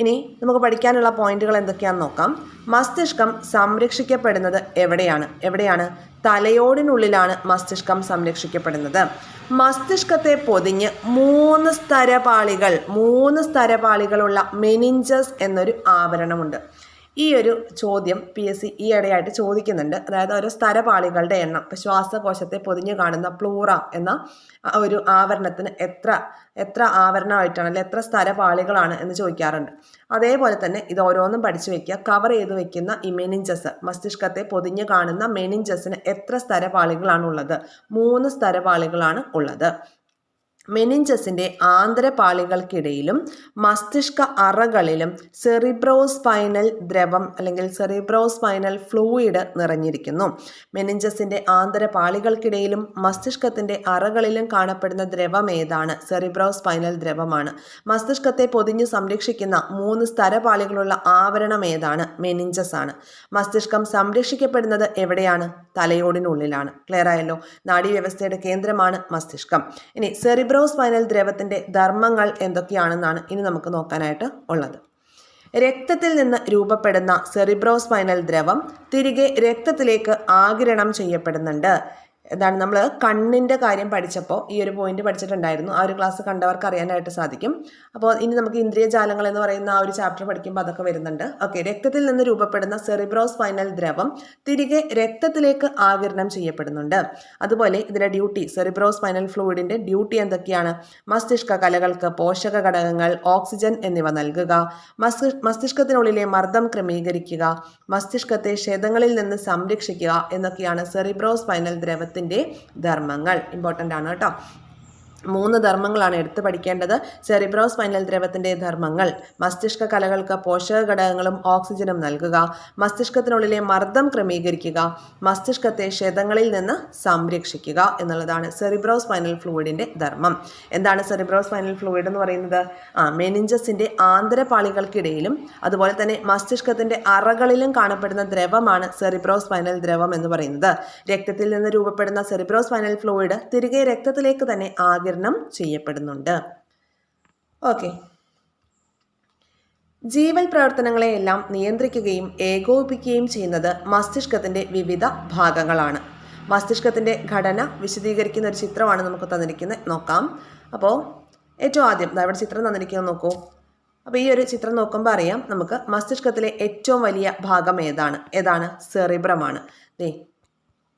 ഇനി നമുക്ക് പഠിക്കാനുള്ള പോയിന്റുകൾ എന്തൊക്കെയാണെന്ന് നോക്കാം. മസ്തിഷ്കം സംരക്ഷിക്കപ്പെടുന്നത് എവിടെയാണ്? തലയോടിനുള്ളിലാണ് മസ്തിഷ്കം സംരക്ഷിക്കപ്പെടുന്നത്. മസ്തിഷ്കത്തെ പൊതിഞ്ഞ് 3 സ്തരപാളികളുള്ള മെനിഞ്ചസ് എന്നൊരു ആവരണമുണ്ട്. ഈ ഒരു ചോദ്യം PSC ഈയിടെയായിട്ട് ചോദിക്കുന്നുണ്ട്. അതായത് ഓരോ സ്തരപാളികളുടെ എണ്ണം. ഇപ്പോൾ ശ്വാസകോശത്തെ പൊതിഞ്ഞു കാണുന്ന പ്ലൂറ എന്ന ഒരു ആവരണത്തിന് എത്ര ആവരണമായിട്ടാണ്, അല്ലെങ്കിൽ എത്ര സ്തരപാളികളാണ് എന്ന് ചോദിക്കാറുണ്ട്. അതേപോലെ തന്നെ ഇത് ഓരോന്നും പഠിച്ചു വെക്കുക. കവർ ചെയ്ത് വെക്കുന്ന ഈ മെനിഞ്ചസ്, മസ്തിഷ്കത്തെ പൊതിഞ്ഞു കാണുന്ന മെനിഞ്ചസിന് എത്ര സ്തരപാളികളാണുള്ളത്? 3 സ്തരപാളികളാണ് ഉള്ളത്. മെനിഞ്ചസിൻ്റെ ആന്തരപാളികൾക്കിടയിലും മസ്തിഷ്ക അറകളിലും സെറിബ്രോസ്പൈനൽ ദ്രവം അല്ലെങ്കിൽ സെറിബ്രോസ്പൈനൽ ഫ്ലൂയിഡ് നിറഞ്ഞിരിക്കുന്നു. മെനിഞ്ചസിൻ്റെ ആന്തരപാളികൾക്കിടയിലും മസ്തിഷ്കത്തിൻ്റെ അറകളിലും കാണപ്പെടുന്ന ദ്രവം ഏതാണ്? സെറിബ്രോസ്പൈനൽ ദ്രവമാണ്. മസ്തിഷ്കത്തെ പൊതിഞ്ഞു സംരക്ഷിക്കുന്ന 3 സ്തരപാളികളുള്ള ആവരണം ഏതാണ്? മെനിഞ്ചസ് ആണ്. മസ്തിഷ്കം സംരക്ഷിക്കപ്പെടുന്നത് എവിടെയാണ്? തലയോടിനുള്ളിലാണ്. ക്ലിയർ ആയല്ലോ? നാഡീവ്യവസ്ഥയുടെ കേന്ദ്രമാണ് മസ്തിഷ്കം. ഇനി സെറിബ്രോസ്പൈനൽ ദ്രവത്തിന്റെ ധർമ്മങ്ങൾ എന്തൊക്കെയാണെന്നാണ് ഇനി നമുക്ക് നോക്കാനായിട്ട് ഉള്ളത്. രക്തത്തിൽ നിന്ന് രൂപപ്പെടുന്ന സെറിബ്രോസ്പൈനൽ ദ്രവം തിരികെ രക്തത്തിലേക്ക് ആഗിരണം ചെയ്യപ്പെടുന്നുണ്ട്. എന്താണ്, നമ്മൾ കണ്ണിൻ്റെ കാര്യം പഠിച്ചപ്പോൾ ഈ ഒരു പോയിന്റ് പഠിച്ചിട്ടുണ്ടായിരുന്നു. ആ ഒരു ക്ലാസ് കണ്ടവർക്ക് അറിയാനായിട്ട് സാധിക്കും. അപ്പോൾ ഇനി നമുക്ക് ഇന്ദ്രിയജാലങ്ങൾ എന്ന് പറയുന്ന ആ ഒരു ചാപ്റ്റർ പഠിക്കുമ്പോൾ അതൊക്കെ വരുന്നുണ്ട്. ഓക്കെ, രക്തത്തിൽ നിന്ന് രൂപപ്പെടുന്ന സെറിബ്രോസ്പൈനൽ ദ്രവം തിരികെ രക്തത്തിലേക്ക് ആഗിരണം ചെയ്യപ്പെടുന്നുണ്ട്. അതുപോലെ ഇതിൻ്റെ ഡ്യൂട്ടി, സെറിബ്രോസ്പൈനൽ ഫ്ലൂയിഡിൻ്റെ ഡ്യൂട്ടി എന്തൊക്കെയാണ്? മസ്തിഷ്ക കലകൾക്ക് പോഷക ഘടകങ്ങൾ, ഓക്സിജൻ എന്നിവ നൽകുക, മസ്തിഷ്കത്തിനുള്ളിലെ മർദ്ദം ക്രമീകരിക്കുക, മസ്തിഷ്കത്തെ ക്ഷതങ്ങളിൽ നിന്ന് സംരക്ഷിക്കുക എന്നൊക്കെയാണ് സെറിബ്രോസ്പൈനൽ ദ്രവത്തിൻ്റെ ധർമ്മങ്ങൾ. ഇമ്പോർട്ടൻ്റ് ആണ് കേട്ടോ. 3 ധർമ്മങ്ങളാണ് എടുത്ത് പഠിക്കേണ്ടത്. സെറിബ്രോസ്പൈനൽ ദ്രവത്തിൻ്റെ ധർമ്മങ്ങൾ: മസ്തിഷ്ക കലകൾക്ക് പോഷക ഘടകങ്ങളും ഓക്സിജനും നൽകുക, മസ്തിഷ്കത്തിനുള്ളിലെ മർദ്ദം ക്രമീകരിക്കുക, മസ്തിഷ്കത്തെ ക്ഷതങ്ങളിൽ നിന്ന് സംരക്ഷിക്കുക എന്നുള്ളതാണ് സെറിബ്രോസ്പൈനൽ ഫ്ലൂയിഡിൻ്റെ ധർമ്മം. എന്താണ് സെറിബ്രോസ്പൈനൽ ഫ്ലൂയിഡ് എന്ന് പറയുന്നത്? മെനിഞ്ചസിൻ്റെ ആന്തരപാളികൾക്കിടയിലും അതുപോലെ തന്നെ മസ്തിഷ്കത്തിൻ്റെ അറകളിലും കാണപ്പെടുന്ന ദ്രവമാണ് സെറിബ്രോസ്പൈനൽ ദ്രവം എന്ന് പറയുന്നത്. രക്തത്തിൽ നിന്ന് രൂപപ്പെടുന്ന സെറിബ്രോസ്പൈനൽ ഫ്ലൂയിഡ് തിരികെ രക്തത്തിലേക്ക് തന്നെ ചെയ്യപ്പെടുന്നുണ്ട്. ഓക്കെ, ജീവൽ പ്രവർത്തനങ്ങളെയെല്ലാം നിയന്ത്രിക്കുകയും ഏകോപിപ്പിക്കുകയും ചെയ്യുന്നത് മസ്തിഷ്കത്തിൻ്റെ വിവിധ ഭാഗങ്ങളാണ്. മസ്തിഷ്കത്തിൻ്റെ ഘടന വിശദീകരിക്കുന്ന ഒരു ചിത്രമാണ് നമുക്ക് തന്നിരിക്കുന്നത്. നോക്കാം. അപ്പോൾ ഏറ്റവും ആദ്യം ഇവിടെ ചിത്രം തന്നിരിക്കുന്നത് നോക്കൂ. അപ്പോൾ ഈ ഒരു ചിത്രം നോക്കുമ്പോൾ അറിയാം നമുക്ക് മസ്തിഷ്കത്തിലെ ഏറ്റവും വലിയ ഭാഗം ഏതാണ്? സെറിബ്രമാണ്.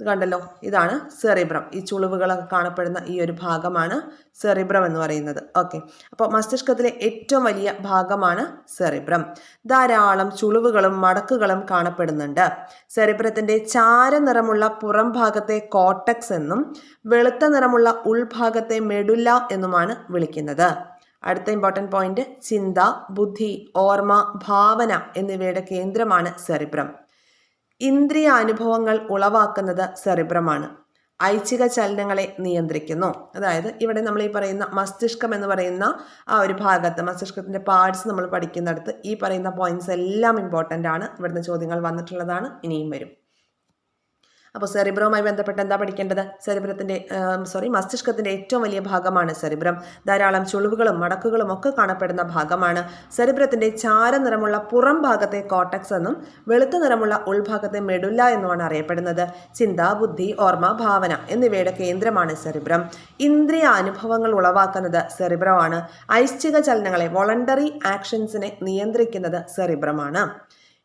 ഇത് കണ്ടല്ലോ, ഇതാണ് സെറിബ്രം. ഈ ചുളിവുകളൊക്കെ കാണപ്പെടുന്ന ഈ ഒരു ഭാഗമാണ് സെറിബ്രം എന്ന് പറയുന്നത്. ഓക്കെ, അപ്പോൾ മസ്തിഷ്കത്തിലെ ഏറ്റവും വലിയ ഭാഗമാണ് സെറിബ്രം. ധാരാളം ചുളിവുകളും മടക്കുകളും കാണപ്പെടുന്നുണ്ട്. സെറിബ്രത്തിൻ്റെ ചാരനിറമുള്ള പുറം ഭാഗത്തെ കോർട്ടെക്സ് എന്നും വെളുത്ത നിറമുള്ള ഉൾഭാഗത്തെ മെഡുല്ല എന്നുമാണ് വിളിക്കുന്നത്. അടുത്ത ഇമ്പോർട്ടൻ്റ് പോയിന്റ്, ചിന്ത, ബുദ്ധി, ഓർമ്മ, ഭാവന എന്നിവയുടെ കേന്ദ്രമാണ് സെറിബ്രം. ഇന്ദ്രിയ അനുഭവങ്ങൾ ഉളവാക്കുന്നത് സെറിബ്രമാണ്. ഐച്ഛിക ചലനങ്ങളെ നിയന്ത്രിക്കുന്നു. അതായത് ഇവിടെ നമ്മൾ ഈ പറയുന്ന മസ്തിഷ്കം എന്ന് പറയുന്ന ആ ഒരു ഭാഗത്ത്, മസ്തിഷ്കത്തിൻ്റെ പാർട്സ് നമ്മൾ പഠിക്കുന്നിടത്ത് ഈ പറയുന്ന പോയിന്റ്സ് എല്ലാം ഇമ്പോർട്ടൻ്റ് ആണ്. ഇവിടുന്ന് ചോദ്യങ്ങൾ വന്നിട്ടുള്ളതാണ്, ഇനിയും വരും. അപ്പോൾ സെറിബ്രവുമായി ബന്ധപ്പെട്ട് എന്താ പഠിക്കേണ്ടത്? മസ്തിഷ്കത്തിൻ്റെ ഏറ്റവും വലിയ ഭാഗമാണ് സെറിബ്രം. ധാരാളം ചുളിവുകളും മടക്കുകളും ഒക്കെ കാണപ്പെടുന്ന ഭാഗമാണ്. സെറിബ്രത്തിൻ്റെ ചാരനിറമുള്ള പുറം ഭാഗത്തെ കോർട്ടെക്സ് എന്നും വെളുത്ത നിറമുള്ള ഉൾഭാഗത്തെ മെഡുല്ല എന്നുമാണ് അറിയപ്പെടുന്നത്. ചിന്ത, ബുദ്ധി, ഓർമ്മ, ഭാവന എന്നിവയുടെ കേന്ദ്രമാണ് സെറിബ്രം. ഇന്ദ്രിയ അനുഭവങ്ങൾ ഉളവാക്കുന്നത് സെറിബ്രമാണ്. ഐച്ഛിക ചലനങ്ങളെ, വോളണ്ടറി ആക്ഷൻസിനെ നിയന്ത്രിക്കുന്നത് സെറിബ്രമാണ്.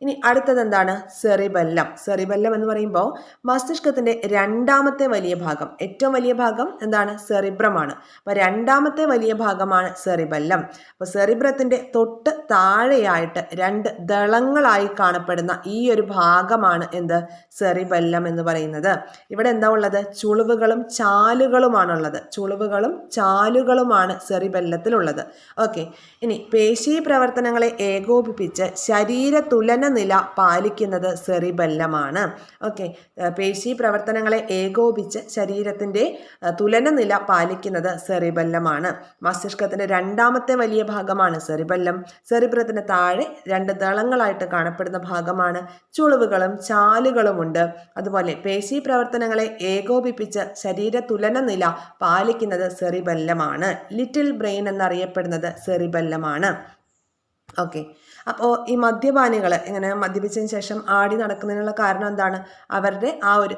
ഇനി അടുത്തത് എന്താണ്? സെറിബെല്ലം. സെറിബെല്ലം എന്ന് പറയുമ്പോൾ മസ്തിഷ്കത്തിൻ്റെ രണ്ടാമത്തെ വലിയ ഭാഗം, ഏറ്റവും വലിയ ഭാഗം എന്താണ്? സെറിബ്രമാണ്. അപ്പോൾ രണ്ടാമത്തെ വലിയ ഭാഗമാണ് സെറിബെല്ലം. അപ്പോൾ സെറിബ്രത്തിൻ്റെ തൊട്ട് താഴെയായിട്ട് 2 ദളങ്ങളായി കാണപ്പെടുന്ന ഈ ഒരു ഭാഗമാണ് എന്ത്? സെറിബെല്ലം എന്ന് പറയുന്നത്. ഇവിടെ എന്താ ഉള്ളത്? ചുളിവുകളും ചാലുകളുമാണുള്ളത്. ചുളിവുകളും ചാലുകളുമാണ് സെറിബെല്ലത്തിലുള്ളത്. ഓക്കെ, ഇനി പേശീ പ്രവർത്തനങ്ങളെ ഏകോപിപ്പിച്ച് ശരീര തുലന നില പാലിക്കുന്നത് സെറിബെല്ലമാണ്. ഓക്കെ, പേശി പ്രവർത്തനങ്ങളെ ഏകോപിച്ച് ശരീരത്തിൻ്റെ തുലന നില പാലിക്കുന്നത് സെറിബെല്ലമാണ്. മസ്തിഷ്കത്തിൻ്റെ രണ്ടാമത്തെ വലിയ ഭാഗമാണ് സെറിബെല്ലം. സെറിബ്രത്തിന് താഴെ 2 ദളങ്ങളായിട്ട് കാണപ്പെടുന്ന ഭാഗമാണ്. ചുളിവുകളും ചാലുകളുമുണ്ട്. അതുപോലെ പേശി പ്രവർത്തനങ്ങളെ ഏകോപിപ്പിച്ച് ശരീര തുലന നില പാലിക്കുന്നത് സെറിബെല്ലമാണ്. ലിറ്റിൽ ബ്രെയിൻ എന്നറിയപ്പെടുന്നത് സെറിബെല്ലമാണ്. ഓക്കെ, അപ്പോൾ ഈ മദ്യപാനികൾ ഇങ്ങനെ മദ്യപിച്ചതിന് ശേഷം ആടി നടക്കുന്നതിനുള്ള കാരണം എന്താണ്? അവരുടെ ആ ഒരു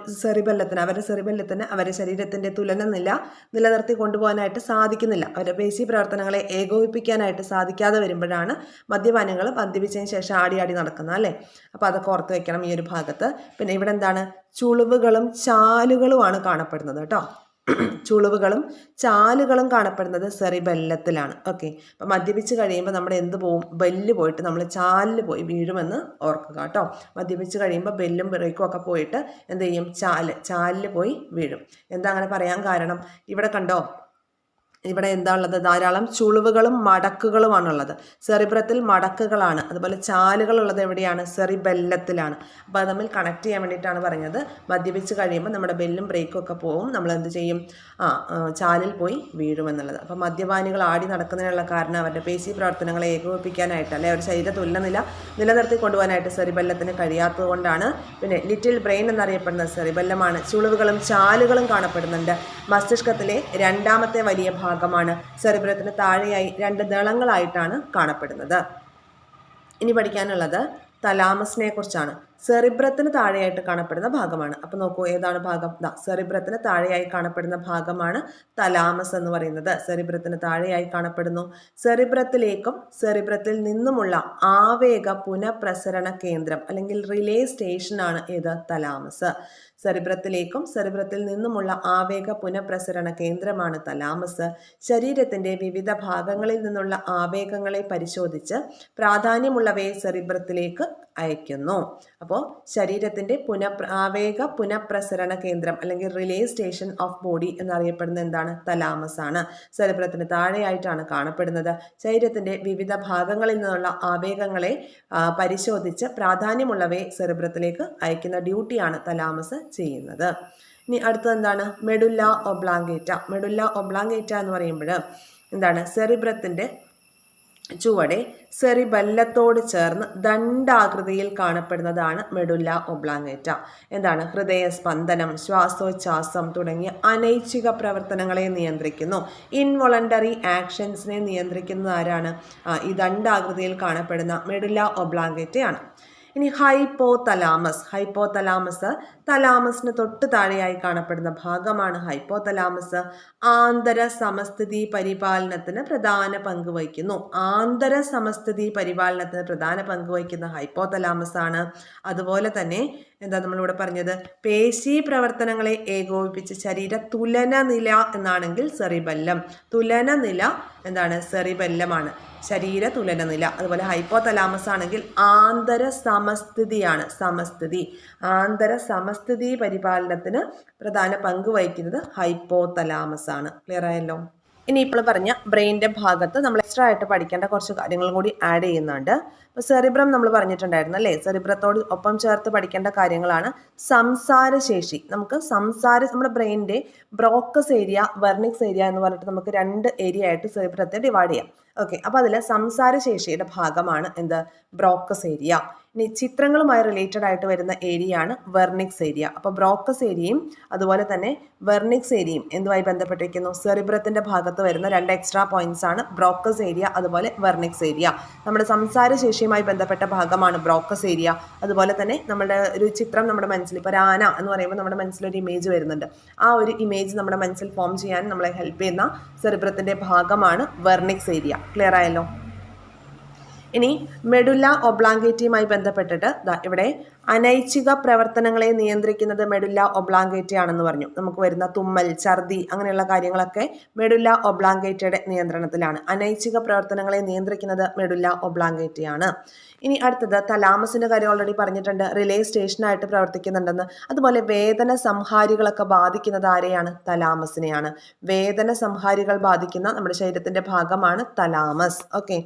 അവരുടെ സെറിബെല്ലത്തിന് അവരുടെ ശരീരത്തിൻ്റെ തുലന നില നിലനിർത്തി കൊണ്ടുപോകാനായിട്ട് സാധിക്കുന്നില്ല. അവരുടെ പേശി പ്രവർത്തനങ്ങളെ ഏകോപിപ്പിക്കാനായിട്ട് സാധിക്കാതെ വരുമ്പോഴാണ് മദ്യപാനികൾ മദ്യപിച്ചതിന് ശേഷം ആടി നടക്കുന്നത് അല്ലേ. അപ്പോൾ അതൊക്കെ ഓർത്ത് വെക്കണം ഈ ഒരു ഭാഗത്ത്. പിന്നെ ഇവിടെ എന്താണ്? ചുളിവുകളും ചാലുകളുമാണ് കാണപ്പെടുന്നത് കേട്ടോ. ചുളിവുകളും ചാലുകളും കാണപ്പെടുന്നത് സെറിബെല്ലത്തിലാണ്. ഓക്കെ, അപ്പം മദ്യപിച്ച് കഴിയുമ്പോൾ നമ്മുടെ എന്ത് പോവും? ബെല്ല് പോയിട്ട് നമ്മൾ ചാലിൽ പോയി വീഴുമെന്ന് ഓർക്കുക കേട്ടോ. മദ്യപിച്ച് കഴിയുമ്പോൾ ബെല്ലും ബ്രേക്കും ഒക്കെ പോയിട്ട് എന്ത് ചെയ്യും? ചാലിൽ പോയി വീഴും. എന്താ അങ്ങനെ പറയാൻ കാരണം? ഇവിടെ കണ്ടോ, ഇവിടെ എന്താ ഉള്ളത്? ധാരാളം ചുളിവുകളും മടക്കുകളുമാണുള്ളത്. സെറിബ്രത്തിൽ മടക്കുകളാണ്. അതുപോലെ ചാലുകളുള്ളത് എവിടെയാണ്? സെറിബെല്ലത്തിലാണ്. അപ്പോൾ അത് തമ്മിൽ കണക്ട് ചെയ്യാൻ വേണ്ടിയിട്ടാണ് പറഞ്ഞത്. മദ്യപിച്ച് കഴിയുമ്പോൾ നമ്മുടെ ബെല്ലും ബ്രേക്കും ഒക്കെ പോവും, നമ്മൾ എന്ത് ചെയ്യും? ചാലിൽ പോയി വീഴുമെന്നുള്ളത്. അപ്പോൾ മദ്യപാനികൾ ആടി നടക്കുന്നതിനുള്ള കാരണം അവരുടെ പേശി പ്രവർത്തനങ്ങളെ ഏകോപിപ്പിക്കാനായിട്ട് അല്ലെ ഒരു ശരീര തുലനില നിലനിർത്തി കൊണ്ടുപോകാനായിട്ട് സെറിബെല്ലത്തിന് കഴിയാത്തത് കൊണ്ടാണ്. പിന്നെ ലിറ്റിൽ ബ്രെയിൻ എന്നറിയപ്പെടുന്നത് സെറിബെല്ലമാണ്. ചുളിവുകളും ചാലുകളും കാണപ്പെടുന്നുണ്ട്. മസ്തിഷ്കത്തിലെ രണ്ടാമത്തെ വലിയ ഭാഗമാണ്. സെറിബ്രത്തിന് താഴെയായി 2 ദളങ്ങളായിട്ടാണ് കാണപ്പെടുന്നത്. ഇനി പഠിക്കാനുള്ളത് തലാമസിനെ കുറിച്ചാണ്. സെറിബ്രത്തിന് താഴെയായിട്ട് കാണപ്പെടുന്ന ഭാഗമാണ്. അപ്പോൾ നോക്കൂ, ഏതാണ് ഭാഗം? സെറിബ്രത്തിന് താഴെയായി കാണപ്പെടുന്ന ഭാഗമാണ് തലാമസ് എന്ന് പറയുന്നത്. സെറിബ്രത്തിന് താഴെയായി കാണപ്പെടുന്നു. സെറിബ്രത്തിലേക്കും സെറിബ്രത്തിൽ നിന്നുമുള്ള ആവേഗ പുനഃപ്രസരണ കേന്ദ്രം അല്ലെങ്കിൽ റിലേ സ്റ്റേഷനാണ് ഏത്? തലാമസ്. സെറിബ്രത്തിലേക്കും സെറിബ്രത്തിൽ നിന്നുമുള്ള ആവേഗ പുനഃപ്രസരണ കേന്ദ്രമാണ് തലാമസ്. ശരീരത്തിൻ്റെ വിവിധ ഭാഗങ്ങളിൽ നിന്നുള്ള ആവേഗങ്ങളെ പരിശോധിച്ച് പ്രാധാന്യമുള്ളവയെ സെറിബ്രത്തിലേക്ക് അയക്കുന്നു. അപ്പോൾ ശരീരത്തിൻ്റെ ആവേഗ പുനഃപ്രസരണ കേന്ദ്രം അല്ലെങ്കിൽ റിലേ സ്റ്റേഷൻ ഓഫ് ബോഡി എന്നറിയപ്പെടുന്ന എന്താണ്? തലാമസ് ആണ്. സെറിബ്രത്തിന് താഴെയായിട്ടാണ് കാണപ്പെടുന്നത്. ശരീരത്തിൻ്റെ വിവിധ ഭാഗങ്ങളിൽ നിന്നുള്ള ആവേഗങ്ങളെ പരിശോധിച്ച് പ്രാധാന്യമുള്ളവയെ സെറിബ്രത്തിലേക്ക് അയക്കുന്ന ഡ്യൂട്ടിയാണ് തലാമസ് ചെയ്യുന്നത്. ഇനി അടുത്തത് എന്താണ്? Medulla oblongata. മെഡുല്ല ഒബ്ലാങ്കേറ്റ എന്ന് പറയുമ്പോൾ എന്താണ്? സെറിബ്രത്തിൻ്റെ ചുവടെ സെറിബെല്ലത്തോട് ചേർന്ന് ദണ്ഡാകൃതിയിൽ കാണപ്പെടുന്നതാണ് മെഡുല്ല ഒബ്ലാങ്കേറ്റ. എന്താണ്? ഹൃദയസ്പന്ദനം, ശ്വാസോച്ഛ്വാസം തുടങ്ങിയ അനൈച്ഛിക പ്രവർത്തനങ്ങളെ നിയന്ത്രിക്കുന്നു. ഇൻവോളണ്ടറി ആക്ഷൻസിനെ നിയന്ത്രിക്കുന്നത് ആരാണ്? ഈ ദണ്ഡാകൃതിയിൽ കാണപ്പെടുന്ന മെഡുല്ല ഒബ്ലാങ്കേറ്റയാണ്. ഇനി ഹൈപ്പോതലാമസ് തലാമസിന് തൊട്ട് താഴെയായി കാണപ്പെടുന്ന ഭാഗമാണ് ഹൈപ്പോതലാമസ്. ആന്തര സമസ്ഥിതി പരിപാലനത്തിന് പ്രധാന പങ്ക് വഹിക്കുന്നു. ആന്തര സമസ്ഥിതി പരിപാലനത്തിന് പ്രധാന പങ്ക് വഹിക്കുന്ന ഹൈപ്പോതലാമസ് ആണ്. അതുപോലെ തന്നെ എന്താ നമ്മളിവിടെ പറഞ്ഞത്? പേശി പ്രവർത്തനങ്ങളെ ഏകോപിപ്പിച്ച് ശരീര തുലന നില എന്നാണെങ്കിൽ സെറിബെല്ലം. തുലന നില എന്താണ്? സെറിബെല്ലമാണ്. ശരീര തുലന നില. അതുപോലെ ഹൈപ്പോതലാമസ് ആണെങ്കിൽ ആന്തര സമസ്ഥിതിയാണ്. ആന്തര സമസ്ഥിതി പരിപാലനത്തിന് പ്രധാന പങ്ക് വഹിക്കുന്നത് ഹൈപ്പോതലാമസ് ആണ്. ക്ലിയർ ആയല്ലോ? ഇനി ഇപ്പോൾ പറഞ്ഞ ബ്രെയിനിൻ്റെ ഭാഗത്ത് നമ്മൾ എക്സ്ട്രാ ആയിട്ട് പഠിക്കേണ്ട കുറച്ച് കാര്യങ്ങളും കൂടി ആഡ് ചെയ്യുന്നുണ്ട്. അപ്പോൾ സെറിബ്രം നമ്മൾ പറഞ്ഞിട്ടുണ്ടായിരുന്നു അല്ലേ? സെറിബ്രത്തോട് ഒപ്പം ചേർത്ത് പഠിക്കേണ്ട കാര്യങ്ങളാണ് സംസാരശേഷി. നമ്മുടെ ബ്രെയിനിൻ്റെ ബ്രോക്കസ് ഏരിയ, വെർണിക്സ് ഏരിയ എന്ന് പറഞ്ഞിട്ട് നമുക്ക് 2 ഏരിയ ആയിട്ട് സെറിബ്രത്തെ ഡിവൈഡ് ചെയ്യാം. ഓക്കെ, അപ്പോൾ അതിൽ സംസാരശേഷിയുടെ ഭാഗമാണ് എന്ത്? Broca's area. ഇനി ചിത്രങ്ങളുമായി റിലേറ്റഡ് ആയിട്ട് വരുന്ന ഏരിയ ആണ് വെർണിക്സ് ഏരിയ. അപ്പോൾ ബ്രോക്കസ് ഏരിയയും അതുപോലെ തന്നെ വെർണിക്സ് ഏരിയയും എന്തുമായി ബന്ധപ്പെട്ടിരിക്കുന്നു? സെറിബ്രത്തിൻ്റെ ഭാഗത്ത് വരുന്ന 2 എക്സ്ട്രാ പോയിന്റ്സ് ആണ് ബ്രോക്കസ് ഏരിയ അതുപോലെ വെർണിക്സ് ഏരിയ. നമ്മുടെ സംസാരശേഷിയുമായി ബന്ധപ്പെട്ട ഭാഗമാണ് ബ്രോക്കസ് ഏരിയ. അതുപോലെ തന്നെ നമ്മുടെ ഒരു ചിത്രം നമ്മുടെ മനസ്സിൽ, ഇപ്പോൾ ആന എന്ന് പറയുമ്പോൾ നമ്മുടെ മനസ്സിലൊരു ഇമേജ് വരുന്നുണ്ട്. ആ ഒരു ഇമേജ് നമ്മുടെ മനസ്സിൽ ഫോം ചെയ്യാൻ നമ്മളെ ഹെൽപ്പ് ചെയ്യുന്ന സെറിബ്രത്തിൻ്റെ ഭാഗമാണ് വെർണിക്സ് ഏരിയ. ക്ലിയർ ആയല്ലോ? ഇനി മെഡുല്ല ഒബ്ലാങ്കേറ്റയുമായി ബന്ധപ്പെട്ടിട്ട് ഇവിടെ അനൈച്ഛിക പ്രവർത്തനങ്ങളെ നിയന്ത്രിക്കുന്നത് മെഡുല്ല ഒബ്ലാങ്കേറ്റ ആണെന്ന് പറഞ്ഞു. നമുക്ക് വരുന്ന തുമ്മൽ, ഛർദി അങ്ങനെയുള്ള കാര്യങ്ങളൊക്കെ മെഡുല്ല ഒബ്ലാങ്കേറ്റയുടെ നിയന്ത്രണത്തിലാണ്. അനൈച്ഛിക പ്രവർത്തനങ്ങളെ നിയന്ത്രിക്കുന്നത് മെഡുല്ല ഒബ്ലാങ്കേറ്റയാണ്. ഇനി അടുത്തത് തലാമസിന്റെ കാര്യം ഓൾറെഡി പറഞ്ഞിട്ടുണ്ട്, റിലേ സ്റ്റേഷനായിട്ട് പ്രവർത്തിക്കുന്നുണ്ടെന്ന്. അതുപോലെ വേദന സംഹാരികളൊക്കെ ബാധിക്കുന്നത് ആരെയാണ്? തലാമസിനെയാണ്. വേദന സംഹാരികൾ ബാധിക്കുന്ന നമ്മുടെ ശരീരത്തിന്റെ ഭാഗമാണ് തലാമസ്. ഓക്കെ,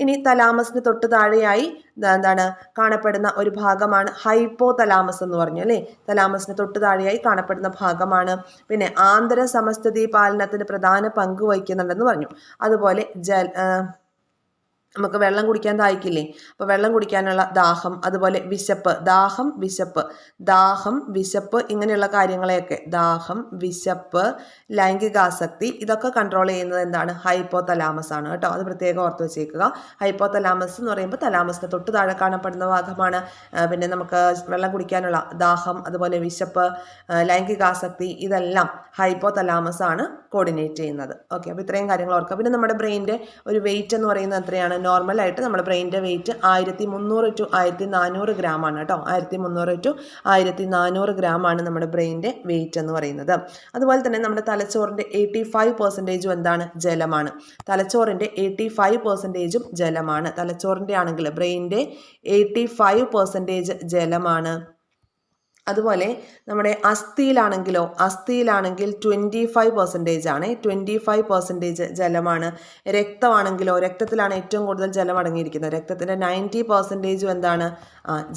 ഇനി തലാമസിന് തൊട്ട് താഴെയായി എന്താണ് കാണപ്പെടുന്ന ഒരു ഭാഗമാണ് ഹൈപ്പോ തലാമസ് എന്ന് പറഞ്ഞു അല്ലേ. തലാമസിന് തൊട്ട് താഴെയായി കാണപ്പെടുന്ന ഭാഗമാണ്. പിന്നെ ആന്തര സമസ്ഥിതി പാലനത്തിന് പ്രധാന പങ്ക് വഹിക്കുന്നുണ്ടെന്ന് പറഞ്ഞു. അതുപോലെ നമുക്ക് വെള്ളം കുടിക്കാൻ ദാഹിക്കില്ലേ, അപ്പോൾ വെള്ളം കുടിക്കാനുള്ള ദാഹം, അതുപോലെ വിശപ്പ്, ദാഹം വിശപ്പ് ഇങ്ങനെയുള്ള കാര്യങ്ങളെയൊക്കെ, ദാഹം വിശപ്പ് ലൈംഗികാസക്തി ഇതൊക്കെ കൺട്രോൾ ചെയ്യുന്നത് എന്താണ്? ഹൈപ്പോ തലാമസ് ആണ് കേട്ടോ. അത് പ്രത്യേകം ഓർത്ത് വെച്ചേക്കുക. ഹൈപ്പോ തലാമസ് എന്ന് പറയുമ്പോൾ തലാമസിന് തൊട്ട് താഴെ കാണപ്പെടുന്ന ഭാഗമാണ്. പിന്നെ നമുക്ക് വെള്ളം കുടിക്കാനുള്ള ദാഹം, അതുപോലെ വിശപ്പ്, ലൈംഗികാസക്തി ഇതെല്ലാം ഹൈപ്പോ തലാമസ് ആണ് കോർഡിനേറ്റ് ചെയ്യുന്നത്. ഓക്കെ, അപ്പോൾ ഇത്രയും കാര്യങ്ങൾ ഓർക്കുക. പിന്നെ നമ്മുടെ ബ്രെയിൻ്റെ ഒരു വെയിറ്റ് എന്ന് പറയുന്നത് എത്രയാണ്? നോർമലായിട്ട് നമ്മുടെ ബ്രെയിൻ്റെ വെയിറ്റ് 1300 to 1400 ഗ്രാം ആണ് കേട്ടോ. 1300 to 1400 ഗ്രാം ആണ് നമ്മുടെ ബ്രെയിൻ്റെ വെയിറ്റ് എന്ന് പറയുന്നത്. അതുപോലെ തന്നെ നമ്മുടെ തലച്ചോറിൻ്റെ 85% എന്താണ്? ജലമാണ്. തലച്ചോറിൻ്റെ 85% ജലമാണ്. തലച്ചോറിൻ്റെ ആണെങ്കിൽ ബ്രെയിൻ്റെ 85% ജലമാണ്. അതുപോലെ നമ്മുടെ അസ്ഥിയിലാണെങ്കിൽ 25% ആണ്. 25% ജലമാണ്. രക്തമാണെങ്കിലോ, രക്തത്തിലാണ് ഏറ്റവും കൂടുതൽ ജലം അടങ്ങിയിരിക്കുന്നത്. രക്തത്തിൻ്റെ 90% എന്താണ്?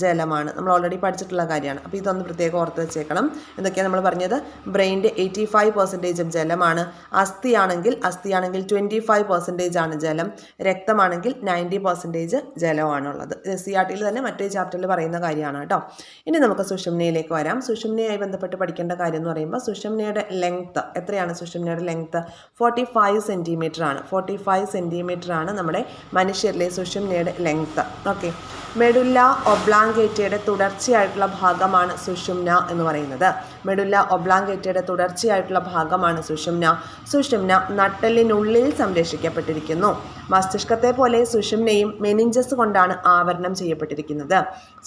ജലമാണ്. നമ്മൾ ഓൾറെഡി പഠിച്ചിട്ടുള്ള കാര്യമാണ്. അപ്പോൾ ഇതൊന്ന് പ്രത്യേകം ഓർത്ത് വെച്ചേക്കണം. എന്തൊക്കെയാണ് നമ്മൾ പറഞ്ഞത്? ബ്രെയിൻ്റെ 85% ജലമാണ്. അസ്ഥിയാണെങ്കിൽ 25% ആണ് ജലം. രക്തമാണെങ്കിൽ 90% ജലമാണുള്ളത്. CRTയിൽ തന്നെ മറ്റേ ചാപ്റ്ററിൽ പറയുന്ന കാര്യമാണ് കേട്ടോ. ഇനി നമുക്ക് സുഷുമ്നയിലേക്ക് വരാം. സുഷുമ്നയുമായി ബന്ധപ്പെട്ട് പഠിക്കേണ്ട കാര്യം എന്ന് പറയുമ്പോൾ സുഷുമ്നയുടെ ലെങ്ത്ത് എത്രയാണ്? സുഷുമ്നയുടെ ലെങ്ത്ത് 45 സെൻറ്റിമീറ്റർ ആണ്. 45 സെൻറ്റിമീറ്റർ ആണ് നമ്മുടെ മനുഷ്യരിലെ സുഷുമ്നയുടെ ലെങ്ത്ത്. ഓക്കെ, മെഡുല്ല ഒബ്ലാങ്കേറ്റയുടെ തുടർച്ചയായിട്ടുള്ള ഭാഗമാണ് സുഷുമ്ന എന്ന് പറയുന്നത്. മെഡുല്ല ഒബ്ലാങ്കേറ്റയുടെ തുടർച്ചയായിട്ടുള്ള ഭാഗമാണ് സുഷുമ്ന. സുഷുമ്ന നട്ടെല്ലിനുള്ളിൽ സംരക്ഷിക്കപ്പെട്ടിരിക്കുന്നു. മസ്തിഷ്കത്തെ പോലെ സുഷുമ്നയും മെനിഞ്ചസ് കൊണ്ടാണ് ആവരണം ചെയ്യപ്പെട്ടിരിക്കുന്നത്.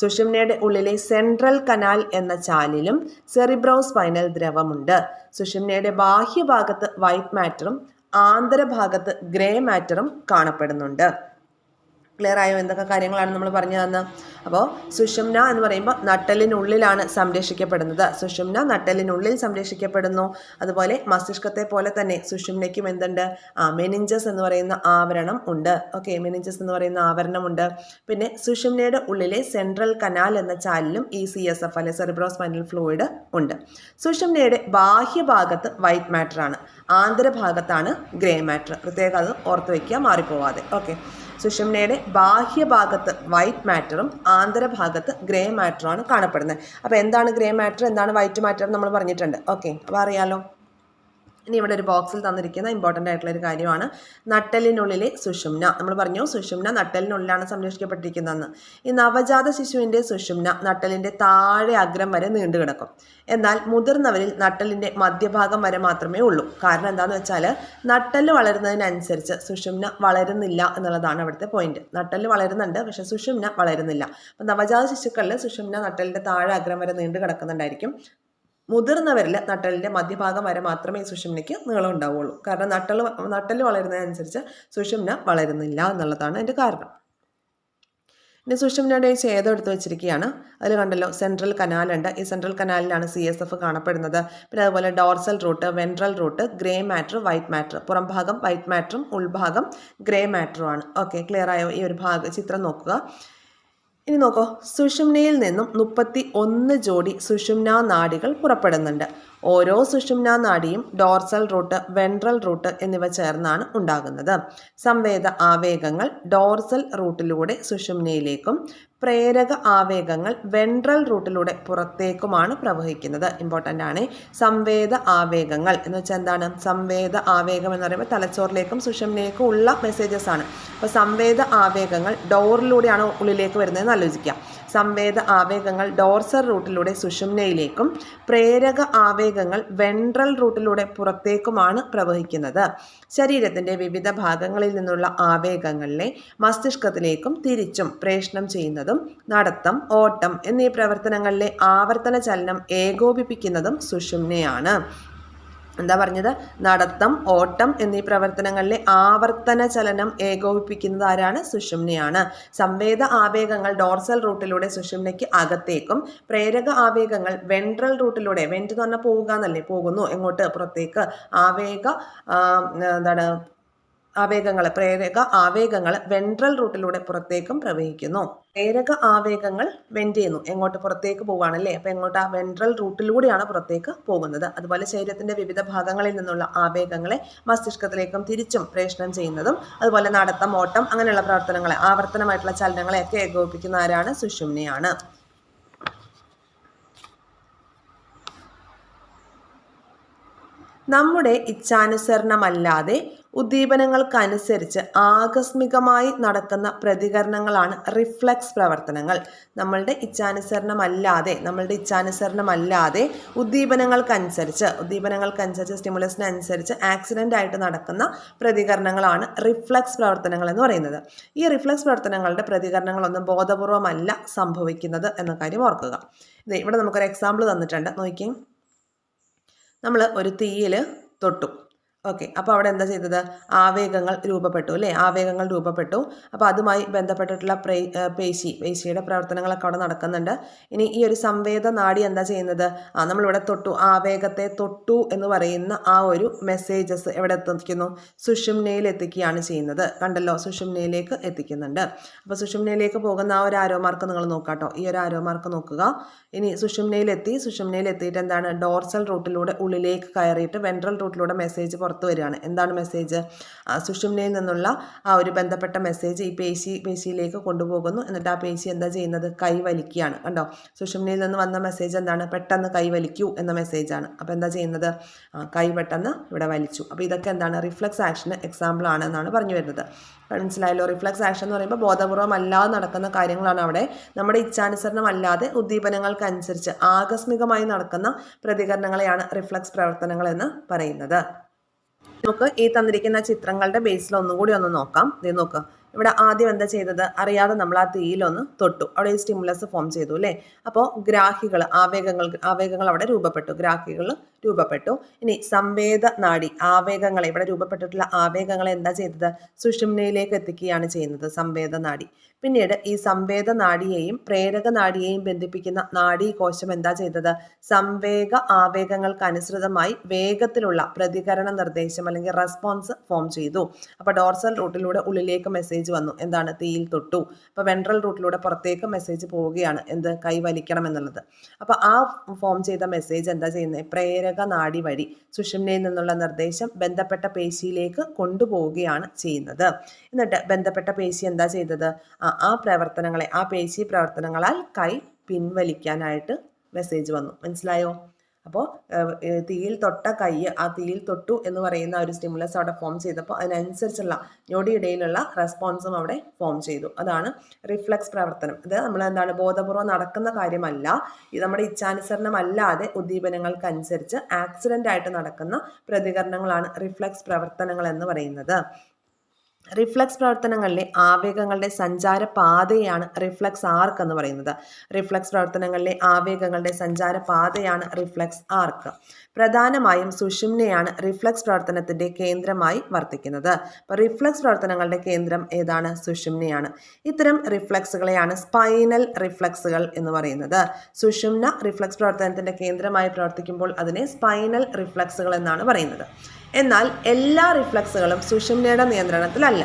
സുഷുമ്നയുടെ ഉള്ളിലെ സെൻട്രൽ കനാൽ എന്ന ചാലിലും സെറിബ്രോ സ്പൈനൽ ദ്രവമുണ്ട്. സുഷുമ്നയുടെ ബാഹ്യഭാഗത്ത് വൈറ്റ് മാറ്ററും ആന്തരഭാഗത്ത് ഗ്രേ മാറ്ററും കാണപ്പെടുന്നുണ്ട്. ക്ലിയർ ആയോ? എന്തൊക്കെ കാര്യങ്ങളാണ് നമ്മൾ പറഞ്ഞു തന്നത്? അപ്പോൾ സുഷുമ്ന എന്ന് പറയുമ്പോൾ നട്ടെല്ലിനുള്ളിലാണ് സംരക്ഷിക്കപ്പെടുന്നത്. സുഷുമ്ന നട്ടെല്ലിനുള്ളിൽ സംരക്ഷിക്കപ്പെടുന്നു. അതുപോലെ മസ്തിഷ്കത്തെ പോലെ തന്നെ സുഷുമ്നയ്ക്കും എന്തുണ്ട്? മെനിഞ്ചസ് എന്ന് പറയുന്ന ആവരണം ഉണ്ട്. ഓക്കെ, മെനിഞ്ചസ് എന്ന് പറയുന്ന ആവരണമുണ്ട്. പിന്നെ സുഷുമ്നയുടെ ഉള്ളിലെ സെൻട്രൽ കനാൽ എന്ന ചാലിലും ECSF അല്ലെ സെറിബ്രോ സ്പൈനൽ ഫ്ലൂയിഡ് ഉണ്ട്. സുഷുമ്നയുടെ ബാഹ്യഭാഗത്ത് വൈറ്റ് മാറ്റർ ആണ്. ആന്തരഭാഗത്താണ് ഗ്രേ മാറ്റർ. പ്രത്യേകം അത് ഓർത്ത് വയ്ക്കുക, മാറിപ്പോവാതെ. ഓക്കെ, സുഷുമ്നയുടെ ബാഹ്യഭാഗത്ത് വൈറ്റ് മാറ്ററും ആന്തരഭാഗത്ത് ഗ്രേ മാറ്ററുമാണ് കാണപ്പെടുന്നത്. അപ്പോൾ എന്താണ് ഗ്രേ മാറ്റർ, എന്താണ് വൈറ്റ് മാറ്റർ നമ്മൾ പറഞ്ഞിട്ടുണ്ട്. ഓക്കെ, അപ്പോൾ അറിയാലോ. ഇനി ഇവിടെ ഒരു ബോക്സിൽ തന്നിരിക്കുന്ന ഇമ്പോർട്ടൻ്റ് ആയിട്ടുള്ള ഒരു കാര്യമാണ് നട്ടെല്ലിനുള്ളിലെ സുഷുമ്ന. നമ്മൾ പറഞ്ഞു സുഷുമ്ന നട്ടെല്ലിനുള്ളിലാണ് സംരക്ഷിക്കപ്പെട്ടിരിക്കുന്നതെന്ന്. ഈ നവജാത ശിശുവിൻ്റെ സുഷുമ്ന നട്ടെല്ലിൻ്റെ താഴെ അഗ്രം വരെ നീണ്ടു കിടക്കും. എന്നാൽ മുതിർന്നവരിൽ നട്ടെല്ലിൻ്റെ മധ്യഭാഗം വരെ മാത്രമേ ഉള്ളൂ. കാരണം എന്താണെന്ന് വെച്ചാൽ നട്ടെല്ല് വളരുന്നതിനനുസരിച്ച് സുഷുമ്ന വളരുന്നില്ല എന്നുള്ളതാണ് അവിടുത്തെ പോയിന്റ്. നട്ടെല്ല് വളരുന്നുണ്ട്, പക്ഷേ സുഷുമ്ന വളരുന്നില്ല. അപ്പം നവജാത ശിശുക്കളിൽ സുഷുമ്ന നട്ടെല്ലിൻ്റെ താഴെ അഗ്രം വരെ നീണ്ടു കിടക്കുന്നുണ്ടായിരിക്കും. മുതിർന്നവരിൽ നട്ടെല്ലിൻ്റെ മധ്യഭാഗം വരെ മാത്രമേ ഈ സുഷുമ്നയ്ക്ക് നീളം ഉണ്ടാവുള്ളൂ. കാരണം നട്ടെല്ല് വളരുന്നതിനനുസരിച്ച് സുഷുമ്ന വളരുന്നില്ല എന്നുള്ളതാണ് അതിൻ്റെ കാരണം. ഇനി സുഷുമ്നയുടെ ഛേദം എടുത്ത് വെച്ചിരിക്കുകയാണ്. അതിൽ കണ്ടല്ലോ സെൻട്രൽ കനാലുണ്ട്. ഈ സെൻട്രൽ കനാലിലാണ് CSF കാണപ്പെടുന്നത്. പിന്നെ അതുപോലെ dorsal root, ventral root, grey matter, white matter. പുറം ഭാഗം വൈറ്റ് മാറ്ററും ഉൾഭാഗം ഗ്രേ മാറ്ററും ആണ്. ഓക്കെ, ക്ലിയർ ആയോ? ഈ ഒരു ചിത്രം നോക്കുക. ഇനി നോക്കൂ, സുഷുമ്നയിൽ നിന്നും 31 ജോഡി സുഷുമ്നാ നാഡികൾ പുറപ്പെടുന്നുണ്ട്. ഓരോ സുഷുമ്നാ നാഡിയും ഡോർസൽ റൂട്ട്, വെൻട്രൽ റൂട്ട് എന്നിവ ചേർന്നാണ് ഉണ്ടാകുന്നത്. സംവേദ ആവേഗങ്ങൾ ഡോർസൽ റൂട്ടിലൂടെ സുഷുമ്നയിലേക്കും പ്രേരക ആവേഗങ്ങൾ വെൻട്രൽ റൂട്ടിലൂടെ പുറത്തേക്കുമാണ് പ്രവഹിക്കുന്നത്. ഇമ്പോർട്ടൻ്റ് ആണ്. സംവേദ ആവേഗങ്ങൾ എന്ന് വെച്ചാൽ എന്താണ്? സംവേദ ആവേഗം എന്ന് പറയുമ്പോൾ തലച്ചോറിലേക്കും സുഷുമ്നയിലേക്കും ഉള്ള മെസ്സേജസ് ആണ്. അപ്പോൾ സംവേദ ആവേഗങ്ങൾ ഡോറിലൂടെയാണ് ഉള്ളിലേക്ക് വരുന്നതെന്ന് ആലോചിക്കുക. സംവേദ ആവേഗങ്ങൾ ഡോർസൽ റൂട്ടിലൂടെ സുഷുമ്നയിലേക്കും പ്രേരക ആവേഗങ്ങൾ വെൻട്രൽ റൂട്ടിലൂടെ പുറത്തേക്കുമാണ് പ്രവഹിക്കുന്നത്. ശരീരത്തിൻ്റെ വിവിധ ഭാഗങ്ങളിൽ നിന്നുള്ള ആവേഗങ്ങളെ മസ്തിഷ്കത്തിലേക്കും തിരിച്ചും പ്രേഷണം ചെയ്യുന്നതും നടത്തം, ഓട്ടം എന്നീ പ്രവർത്തനങ്ങളിലെ ആവർത്തന ചലനം ഏകോപിപ്പിക്കുന്നതും സുഷുമ്നയാണ്. എന്താ പറഞ്ഞത്? നടത്തം, ഓട്ടം എന്നീ പ്രവർത്തനങ്ങളിലെ ആവർത്തന ചലനം ഏകോപിപ്പിക്കുന്നത് ആരാണ്? സുഷുമ്നയാണ്. സംവേദ ആവേഗങ്ങൾ ഡോർസൽ റൂട്ടിലൂടെ സുഷുമ്നയ്ക്ക് അകത്തേക്കും പ്രേരക ആവേഗങ്ങൾ വെൻട്രൽ റൂട്ടിലൂടെ, വെന്റ് എന്ന് പറഞ്ഞാൽ പോവുക എന്നല്ലേ, പോകുന്നു എങ്ങോട്ട്? പുറത്തേക്ക്. പ്രേരക ആവേഗങ്ങൾ വെൻട്രൽ റൂട്ടിലൂടെ പുറത്തേക്കും പ്രവഹിക്കുന്നു. പ്രേരക ആവേഗങ്ങൾ വെന്റ് ചെയ്യുന്നു, എങ്ങോട്ട്? പുറത്തേക്ക് പോവുകയാണല്ലേ. അപ്പോൾ എങ്ങോട്ടാ? വെൻട്രൽ റൂട്ടിലൂടെയാണ് പുറത്തേക്ക് പോകുന്നത്. അതുപോലെ ശരീരത്തിന്റെ വിവിധ ഭാഗങ്ങളിൽ നിന്നുള്ള ആവേഗങ്ങളെ മസ്തിഷ്കത്തിലേക്കും തിരിച്ചും പ്രേഷണം ചെയ്യുന്നതും അതുപോലെ നടത്തം, ഓട്ടം അങ്ങനെയുള്ള പ്രവർത്തനങ്ങളെ, ആവർത്തനമായിട്ടുള്ള ചലനങ്ങളെയൊക്കെ ഏകോപിപ്പിക്കുന്ന ആരാണ്? സുഷുമ്നയാണ്. നമ്മുടെ ഇച്ഛാനുസരണമല്ലാതെ ഉദ്ദീപനങ്ങൾക്കനുസരിച്ച് ആകസ്മികമായി നടക്കുന്ന പ്രതികരണങ്ങളാണ് റിഫ്ലക്സ് പ്രവർത്തനങ്ങൾ. നമ്മളുടെ ഇച്ഛാനുസരണമല്ലാതെ ഉദ്ദീപനങ്ങൾക്കനുസരിച്ച് സ്റ്റിമുലസിനനുസരിച്ച് ആക്സിഡൻ്റ് ആയിട്ട് നടക്കുന്ന പ്രതികരണങ്ങളാണ് റിഫ്ലക്സ് പ്രവർത്തനങ്ങൾ എന്ന് പറയുന്നത്. ഈ റിഫ്ലക്സ് പ്രവർത്തനങ്ങളുടെ പ്രതികരണങ്ങളൊന്നും ബോധപൂർവമല്ല സംഭവിക്കുന്നത് എന്ന കാര്യം ഓർക്കുക. ഇവിടെ നമുക്കൊരു എക്സാമ്പിൾ തന്നിട്ടുണ്ട്, നോക്കിയേ. നമ്മൾ ഒരു തീയിൽ തൊട്ടു. ഓക്കെ, അപ്പോൾ അവിടെ എന്താ ചെയ്തത്? ആവേഗങ്ങൾ രൂപപ്പെട്ടു അല്ലേ? ആവേഗങ്ങൾ രൂപപ്പെട്ടു. അപ്പോൾ അതുമായി ബന്ധപ്പെട്ടിട്ടുള്ള പേശിയുടെ പ്രവർത്തനങ്ങളൊക്കെ അവിടെ നടക്കുന്നുണ്ട്. ഇനി ഈ ഒരു സംവേദ നാഡി എന്താ ചെയ്യുന്നത്? നമ്മളിവിടെ തൊട്ടു, ആവേഗത്തെ തൊട്ടു എന്ന് പറയുന്ന ആ ഒരു മെസ്സേജസ് എവിടെ എത്തിക്കുന്നു? സുഷുമ്നയിൽ എത്തിക്കുകയാണ് ചെയ്യുന്നത്. കണ്ടല്ലോ, സുഷുമ്നയിലേക്ക് എത്തിക്കുന്നുണ്ട്. അപ്പോൾ സുഷുമ്നയിലേക്ക് പോകുന്ന ആ ഒരു ആരോ മാർക്ക് നിങ്ങൾ നോക്കാട്ടോ. ഈ ഒരു ആരോ മാർക്ക് നോക്കുക. ഇനി സുഷുമ്നയിലെത്തിയിട്ട് എന്താണ്? ഡോർസൽ റൂട്ടിലൂടെ ഉള്ളിലേക്ക് കയറിയിട്ട് വെൻട്രൽ റൂട്ടിലൂടെ മെസ്സേജ് പുറത്ത് വരികയാണ്. എന്താണ് മെസ്സേജ്? സുഷുമ്നയിൽ നിന്നുള്ള ആ ഒരു ബന്ധപ്പെട്ട മെസ്സേജ് ഈ പേശിയിലേക്ക് കൊണ്ടുപോകുന്നു. എന്നിട്ട് ആ പേശി എന്താ ചെയ്യുന്നത്? കൈവലിക്കുകയാണ്. കണ്ടോ, സുഷുമ്നയിൽ നിന്ന് വന്ന മെസ്സേജ് എന്താണ്? പെട്ടെന്ന് കൈവലിക്കൂ എന്ന മെസ്സേജാണ്. അപ്പോൾ എന്താ ചെയ്യുന്നത്? കൈ പെട്ടെന്ന് ഇവിടെ വലിച്ചു. അപ്പോൾ ഇതൊക്കെ എന്താണ്? റിഫ്ലക്സ് ആക്ഷന് എക്സാമ്പിൾ ആണ് എന്നാണ് പറഞ്ഞു വരുന്നത്. മനസ്സിലായല്ലോ? റിഫ്ലക്സ് ആക്ഷൻ എന്ന് പറയുമ്പോൾ ബോധപൂർവമല്ലാതെ നടക്കുന്ന കാര്യങ്ങളാണ് അവിടെ. നമ്മുടെ ഇച്ഛാനുസരണമല്ലാതെ ഉദ്ദീപനങ്ങൾക്കനുസരിച്ച് ആകസ്മികമായി നടക്കുന്ന പ്രതികരണങ്ങളെയാണ് റിഫ്ലക്സ് പ്രവർത്തനങ്ങൾ എന്ന് പറയുന്നത്. നമുക്ക് ഈ തന്നിരിക്കുന്ന ചിത്രങ്ങളുടെ ബേസിൽ ഒന്നുകൂടി ഒന്ന് നോക്കാം. ഇത് നോക്കുക. ഇവിടെ ആദ്യം എന്താ ചെയ്തത്? അറിയാതെ നമ്മൾ ആ തീയിലൊന്ന് തൊട്ടു, അവിടെ ഈ സ്റ്റിമുലസ് ഫോം ചെയ്തു അല്ലേ? അപ്പോൾ ആവേഗങ്ങൾ അവിടെ രൂപപ്പെട്ടു. ഇനി സംവേദ നാഡി ആവേഗങ്ങളെ, ഇവിടെ രൂപപ്പെട്ടിട്ടുള്ള ആവേഗങ്ങളെ എന്താ ചെയ്തത്? സുഷുമ്നയിലേക്ക് എത്തിക്കുകയാണ് ചെയ്യുന്നത്, സംവേദ നാഡി. പിന്നീട് ഈ സംവേദ നാഡിയെയും പ്രേരക നാഡിയെയും ബന്ധിപ്പിക്കുന്ന നാഡീകോശം എന്താ ചെയ്തത്? സംവേഗ ആവേഗങ്ങൾക്ക് അനുസൃതമായി വേഗത്തിലുള്ള പ്രതികരണ നിർദ്ദേശം അല്ലെങ്കിൽ റെസ്പോൺസ് ഫോം ചെയ്തു. അപ്പോൾ ഡോർസൽ റൂട്ടിലൂടെ ഉള്ളിലേക്ക് മെസ്സേജ് വന്നു, എന്താണ്? തീയിൽ തൊട്ടു. അപ്പോൾ വെൻട്രൽ റൂട്ടിലൂടെ പുറത്തേക്ക് മെസ്സേജ് പോവുകയാണ്, എന്ത്? കൈ വലിക്കണം എന്നുള്ളത്. അപ്പോൾ ആ ഫോം ചെയ്ത മെസ്സേജ് എന്താ ചെയ്യുന്നത്? പ്രേരക നാഡി വഴി സുഷുമ്നയിൽ നിന്നുള്ള നിർദ്ദേശം ബന്ധപ്പെട്ട പേശിയിലേക്ക് കൊണ്ടുപോവുകയാണ് ചെയ്യുന്നത്. എന്നിട്ട് ബന്ധപ്പെട്ട പേശി എന്താ ചെയ്തത്? ആ പേശി പ്രവർത്തനങ്ങളാൽ കൈ പിൻവലിക്കാനായിട്ട് മെസ്സേജ് വന്നു. മനസ്സിലായോ? അപ്പോൾ തീയിൽ തൊട്ട കൈ, ആ തീയിൽ തൊട്ടു എന്ന് പറയുന്ന ഒരു സ്റ്റിമുലസ് അവിടെ ഫോം ചെയ്തപ്പോൾ അതിനനുസരിച്ചുള്ള ഞൊടിയിടയിലുള്ള റെസ്പോൺസും അവിടെ ഫോം ചെയ്തു. അതാണ് റിഫ്ലക്സ് പ്രവർത്തനം. ഇത് നമ്മൾ എന്താണ്? ബോധപൂർവ്വം നടക്കുന്ന കാര്യമല്ല. ഇത് നമ്മുടെ ഇച്ഛാനുസരണമല്ലാതെ ഉദ്ദീപനങ്ങൾക്കനുസരിച്ച് ആക്സിഡൻ്റ് ആയിട്ട് നടക്കുന്ന പ്രതികരണങ്ങളാണ് റിഫ്ലക്സ് പ്രവർത്തനങ്ങൾ എന്ന് പറയുന്നത്. റിഫ്ലക്സ് പ്രവർത്തനങ്ങളിലെ ആവേഗങ്ങളുടെ സഞ്ചാര പാതയാണ് റിഫ്ലക്സ് ആർക്ക് എന്ന് പറയുന്നത്. റിഫ്ലക്സ് പ്രവർത്തനങ്ങളിലെ ആവേഗങ്ങളുടെ സഞ്ചാര പാതയാണ് റിഫ്ലക്സ് ആർക്ക്. പ്രധാനമായും സുഷുമ്നയാണ് റിഫ്ലക്സ് പ്രവർത്തനത്തിന്റെ കേന്ദ്രമായി വർത്തിക്കുന്നത്. അപ്പോൾ റിഫ്ലക്സ് പ്രവർത്തനങ്ങളുടെ കേന്ദ്രം ഏതാണ്? സുഷുമ്നയാണ്. ഇത്തരം റിഫ്ലക്സുകളെയാണ് സ്പൈനൽ റിഫ്ലക്സുകൾ എന്ന് പറയുന്നത്. സുഷുമ്ന റിഫ്ലക്സ് പ്രവർത്തനത്തിന്റെ കേന്ദ്രമായി പ്രവർത്തിക്കുമ്പോൾ അതിനെ സ്പൈനൽ റിഫ്ലക്സുകൾ എന്നാണ് പറയുന്നത്. എന്നാൽ എല്ലാ റിഫ്ലക്സുകളും സുഷുമ്നയുടെ നിയന്ത്രണത്തിലല്ല.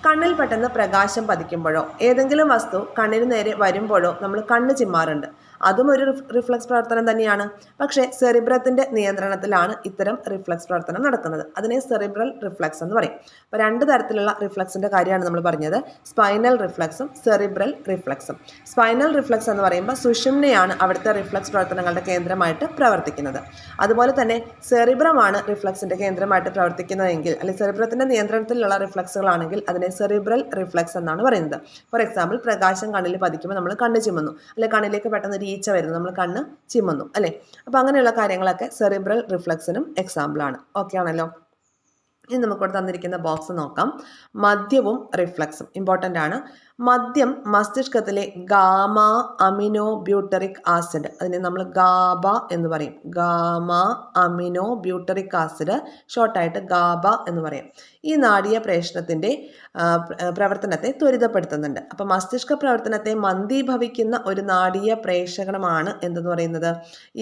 കണ്ണിൽ പെട്ടെന്ന് പ്രകാശം പതിക്കുമ്പോഴോ ഏതെങ്കിലും വസ്തു കണ്ണിന് നേരെ വരുമ്പോഴോ നമ്മൾ കണ്ണ് ചിമ്മാറുണ്ട്. അതും ഒരു റിഫ്ലക്സ് പ്രവർത്തനം തന്നെയാണ്. പക്ഷേ സെറിബ്രത്തിൻ്റെ നിയന്ത്രണത്തിലാണ് ഇത്തരം റിഫ്ലക്സ് പ്രവർത്തനം നടക്കുന്നത്. അതിനെ സെറിബ്രൽ റിഫ്ലക്സ് എന്ന് പറയും. അപ്പോൾ രണ്ട് തരത്തിലുള്ള റിഫ്ലക്സിൻ്റെ കാര്യമാണ് നമ്മൾ പറഞ്ഞത്, സ്പൈനൽ റിഫ്ലക്സും സെറിബ്രൽ റിഫ്ലക്സും. സ്പൈനൽ റിഫ്ലക്സ് എന്ന് പറയുമ്പോൾ സുഷുമ്നയാണ് അവിടുത്തെ റിഫ്ലക്സ് പ്രവർത്തനങ്ങളുടെ കേന്ദ്രമായിട്ട് പ്രവർത്തിക്കുന്നത്. അതുപോലെ തന്നെ സെറിബ്രമാണ് റിഫ്ലക്സിൻ്റെ കേന്ദ്രമായിട്ട് പ്രവർത്തിക്കുന്നതെങ്കിൽ, അല്ലെങ്കിൽ സെറിബ്രത്തിൻ്റെ നിയന്ത്രണത്തിലുള്ള റിഫ്ലക്സുകളാണെങ്കിൽ അതിനെ സെറിബ്രൽ റിഫ്ലക്സ് എന്നാണ് പറയുന്നത്. ഫോർ എക്സാമ്പിൾ, പ്രകാശം കണ്ണിൽ പതിക്കുമ്പോൾ നമ്മൾ കണ്ണ് ചിമ്മുന്നു, അല്ലെ കണ്ണിലേക്ക് പെട്ടെന്ന് ഒരു ഈച്ച വരുന്നു, നമ്മൾ കണ്ണ് ചിമ്മുന്നു, അല്ലേ? അപ്പോൾ അങ്ങനെയുള്ള കാര്യങ്ങളൊക്കെ സെറിബ്രൽ റിഫ്ലക്സിനും എക്സാമ്പിളാണ്. ഓക്കെ ആണല്ലോ. ഇനി നമുക്കിവിടെ തന്നിരിക്കുന്ന ബോക്സ് നോക്കാം. മദ്യവും റിഫ്ലക്സും ഇമ്പോർട്ടൻ്റ് ആണ്. മദ്യം മസ്തിഷ്കത്തിലെ ഗാമ അമിനോ ബ്യൂട്ടറിക് ആസിഡ്, അതിനെ നമ്മൾ ഗാബ എന്ന് പറയും. ഗാമ അമിനോ ബ്യൂട്ടറിക് ആസിഡ്, ഷോർട്ടായിട്ട് ഗാബ എന്ന് പറയും. ഈ നാഡീയ പ്രേഷണത്തിൻ്റെ പ്രവർത്തനത്തെ ത്വരിതപ്പെടുത്തുന്നുണ്ട്. അപ്പം മസ്തിഷ്ക പ്രവർത്തനത്തെ മന്ദീഭവിക്കുന്ന ഒരു നാഡീയ പ്രേഷകമാണ് എന്തെന്ന് പറയുന്നത്,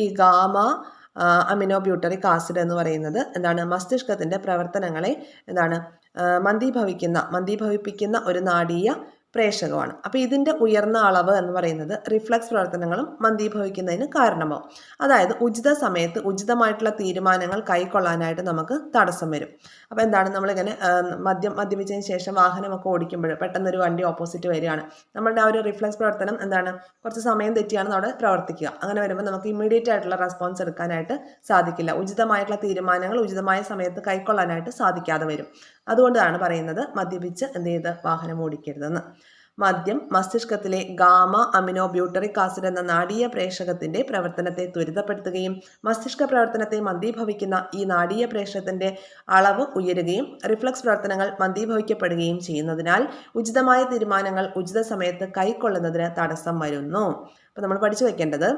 ഈ ഗാമ അമിനോ ബ്യൂട്ടറിക് ആസിഡ് എന്ന് പറയുന്നത് എന്താണ്, മസ്തിഷ്കത്തിൻ്റെ പ്രവർത്തനങ്ങളെ മന്ദീഭവിപ്പിക്കുന്ന ഒരു നാഡീയ പ്രേഷകമാണ്. അപ്പോൾ ഇതിൻ്റെ ഉയർന്ന അളവ് എന്ന് പറയുന്നത് റിഫ്ലക്സ് പ്രവർത്തനങ്ങളും മന്ദീഭവിക്കുന്നതിന് കാരണമാവും. അതായത് ഉചിത സമയത്ത് ഉചിതമായിട്ടുള്ള തീരുമാനങ്ങൾ കൈക്കൊള്ളാനായിട്ട് നമുക്ക് തടസ്സം വരും. അപ്പോൾ എന്താണ്, നമ്മളിങ്ങനെ മദ്യപിച്ചതിന് ശേഷം വാഹനമൊക്കെ ഓടിക്കുമ്പോൾ പെട്ടെന്നൊരു വണ്ടി ഓപ്പോസിറ്റ് വരികയാണ്, നമ്മളുടെ ആ ഒരു റിഫ്ലക്സ് പ്രവർത്തനം കുറച്ച് സമയം തെറ്റിയാണ് അവിടെ പ്രവർത്തിക്കുക. അങ്ങനെ വരുമ്പോൾ നമുക്ക് ഇമ്മീഡിയറ്റ് ആയിട്ടുള്ള റെസ്പോൺസ് എടുക്കാനായിട്ട് സാധിക്കില്ല. ഉചിതമായിട്ടുള്ള തീരുമാനങ്ങൾ ഉചിതമായ സമയത്ത് കൈക്കൊള്ളാനായിട്ട് സാധിക്കാതെ വരും. അതുകൊണ്ടാണ് പറയുന്നത് മദ്യപിച്ച് വാഹനം ഓടിക്കരുതെന്ന്. മദ്യം മസ്തിഷ്കത്തിലെ ഗാമ അമിനോ ബ്യൂട്ടറിക് ആസിഡ് എന്ന നാഡീയ പ്രേഷകത്തിന്റെ പ്രവർത്തനത്തെ ത്വരിതപ്പെടുത്തുകയും മസ്തിഷ്ക പ്രവർത്തനത്തെ മന്ദീഭവിക്കുന്ന ഈ നാഡീയ പ്രേഷകത്തിന്റെ അളവ് ഉയരുകയും റിഫ്ലക്സ് പ്രവർത്തനങ്ങൾ മന്ദീഭവിക്കപ്പെടുകയും ചെയ്യുന്നതിനാൽ ഉചിതമായ തീരുമാനങ്ങൾ ഉചിത സമയത്ത് കൈക്കൊള്ളുന്നതിന് തടസ്സം വരുന്നു. അപ്പോൾ നമ്മൾ പഠിച്ചു വെക്കേണ്ടത്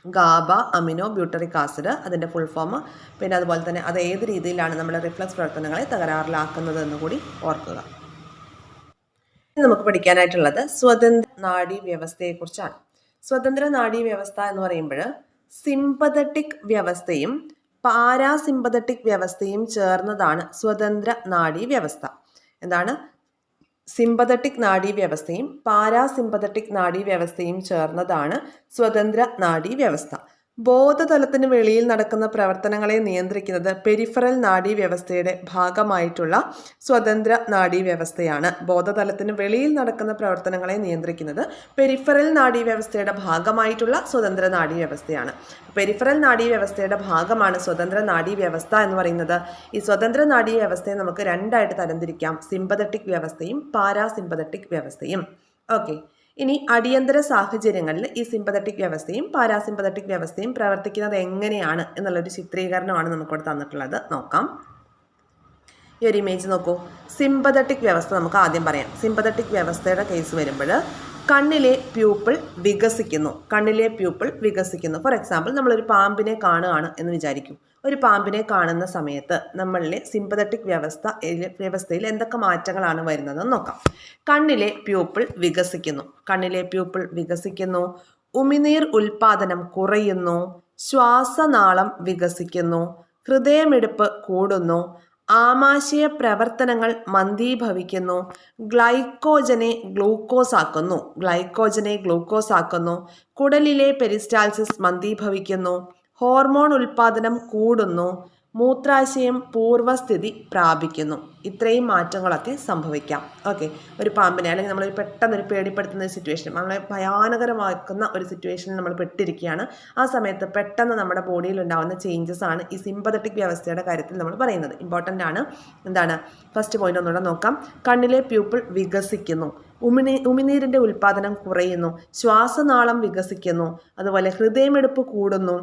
ഗാബ അമിനോ ബ്യൂട്ടറിക് ആസിഡ്, അതിൻ്റെ ഫുൾ ഫോം, പിന്നെ അതുപോലെ തന്നെ അത് ഏത് രീതിയിലാണ് നമ്മുടെ റിഫ്ലക്സ് പ്രവർത്തനങ്ങളെ തകരാറിലാക്കുന്നത് എന്ന് കൂടി ഓർക്കുക. ഇനി നമുക്ക് പഠിക്കാനായിട്ടുള്ളത് സ്വതന്ത്ര നാഡീ വ്യവസ്ഥയെക്കുറിച്ചാണ്. സ്വതന്ത്ര നാഡീ വ്യവസ്ഥ എന്ന് പറയുമ്പോൾ സിമ്പതറ്റിക് വ്യവസ്ഥയും പാരാസിമ്പതറ്റിക് വ്യവസ്ഥയും ചേർന്നതാണ് സ്വതന്ത്ര നാഡീ വ്യവസ്ഥ. എന്താണ്? സിമ്പതറ്റിക് നാഡീവ്യവസ്ഥയും പാരാസിമ്പതറ്റിക് നാഡീവ്യവസ്ഥയും ചേർന്നതാണ് സ്വതന്ത്ര നാഡീവ്യവസ്ഥ. ബോധതലത്തിന് വെളിയിൽ നടക്കുന്ന പ്രവർത്തനങ്ങളെ നിയന്ത്രിക്കുന്നത് പെരിഫറൽ നാഡീവ്യവസ്ഥയുടെ ഭാഗമായിട്ടുള്ള സ്വതന്ത്ര നാഡീവ്യവസ്ഥയാണ്. ബോധതലത്തിന് വെളിയിൽ നടക്കുന്ന പ്രവർത്തനങ്ങളെ നിയന്ത്രിക്കുന്നത് പെരിഫറൽ നാഡീവ്യവസ്ഥയുടെ ഭാഗമായിട്ടുള്ള സ്വതന്ത്ര നാഡീവ്യവസ്ഥയാണ്. പെരിഫറൽ നാഡീവ്യവസ്ഥയുടെ ഭാഗമാണ് സ്വതന്ത്ര നാഡീവ്യവസ്ഥ എന്ന് പറയുന്നത്. ഈ സ്വതന്ത്ര നാഡീവ്യവസ്ഥയെ നമുക്ക് രണ്ടായിട്ട് തരംതിരിക്കാം, സിമ്പതറ്റിക് വ്യവസ്ഥയും പാരാസിമ്പതറ്റിക് വ്യവസ്ഥയും. ഓക്കെ, ഇനി അടിയന്തര സാഹചര്യങ്ങളിൽ ഈ സിമ്പതറ്റിക് വ്യവസ്ഥയും പാരാസിമ്പതറ്റിക് വ്യവസ്ഥയും പ്രവർത്തിക്കുന്നത് എങ്ങനെയാണ് എന്നുള്ളൊരു ചിത്രീകരണമാണ് നമുക്കിവിടെ തന്നിട്ടുള്ളത്. നോക്കാം. ഈ ഒരു ഇമേജ് നോക്കൂ. സിമ്പതറ്റിക് വ്യവസ്ഥ നമുക്ക് ആദ്യം പറയാം. സിമ്പതറ്റിക് വ്യവസ്ഥയുടെ കേസ് വരുമ്പോൾ കണ്ണിലെ പ്യൂപ്പിൾ വികസിക്കുന്നു. ഫോർ എക്സാമ്പിൾ, നമ്മളൊരു പാമ്പിനെ കാണുകയാണ് എന്ന് വിചാരിക്കും. ഒരു പാമ്പിനെ കാണുന്ന സമയത്ത് നമ്മളിലെ സിമ്പതറ്റിക് വ്യവസ്ഥയിൽ എന്തൊക്കെ മാറ്റങ്ങളാണ് വരുന്നതെന്ന് നോക്കാം. കണ്ണിലെ പ്യൂപ്പിൾ വികസിക്കുന്നു, ഉമിനീർ ഉൽപാദനം കുറയുന്നു, ശ്വാസനാളം വികസിക്കുന്നു, ഹൃദയമിടിപ്പ് കൂടുന്നു, ആമാശയ പ്രവർത്തനങ്ങൾ മന്ദീഭവിക്കുന്നു, ഗ്ലൈക്കോജനെ ഗ്ലൂക്കോസ് ആക്കുന്നു, കുടലിലെ പെരിസ്റ്റാൾസിസ് മന്ദീഭവിക്കുന്നു, ഹോർമോൺ ഉൽപാദനം കൂടുന്നു, മൂത്രാശയം പൂർവ്വസ്ഥിതി പ്രാപിക്കുന്നു. ഇത്രയും മാറ്റങ്ങളൊക്കെ സംഭവിക്കാം. ഓക്കെ, ഒരു പാമ്പിനെ അല്ലെങ്കിൽ നമ്മൾ പെട്ടെന്നൊരു പേടിപ്പെടുത്തുന്ന ഒരു സിറ്റുവേഷൻ, നമ്മളെ ഭയാനകരമാക്കുന്ന ഒരു സിറ്റുവേഷനിൽ നമ്മൾ പെട്ടിരിക്കുകയാണ്. ആ സമയത്ത് പെട്ടെന്ന് നമ്മുടെ ബോഡിയിൽ ഉണ്ടാകുന്ന ചേഞ്ചസ് ആണ് ഈ സിമ്പതറ്റിക് വ്യവസ്ഥയുടെ കാര്യത്തിൽ നമ്മൾ പറയുന്നത്. ഇമ്പോർട്ടൻ്റ് ആണ്. എന്താണ്? ഫസ്റ്റ് പോയിന്റ് ഒന്നുകൂടെ നോക്കാം. കണ്ണിലെ പ്യൂപ്പിൾ വികസിക്കുന്നു, ഉമിനീരിൻ്റെ ഉൽപാദനം കുറയുന്നു, ശ്വാസനാളം വികസിക്കുന്നു, അതുപോലെ ഹൃദയമിടിപ്പ് കൂടുന്നു,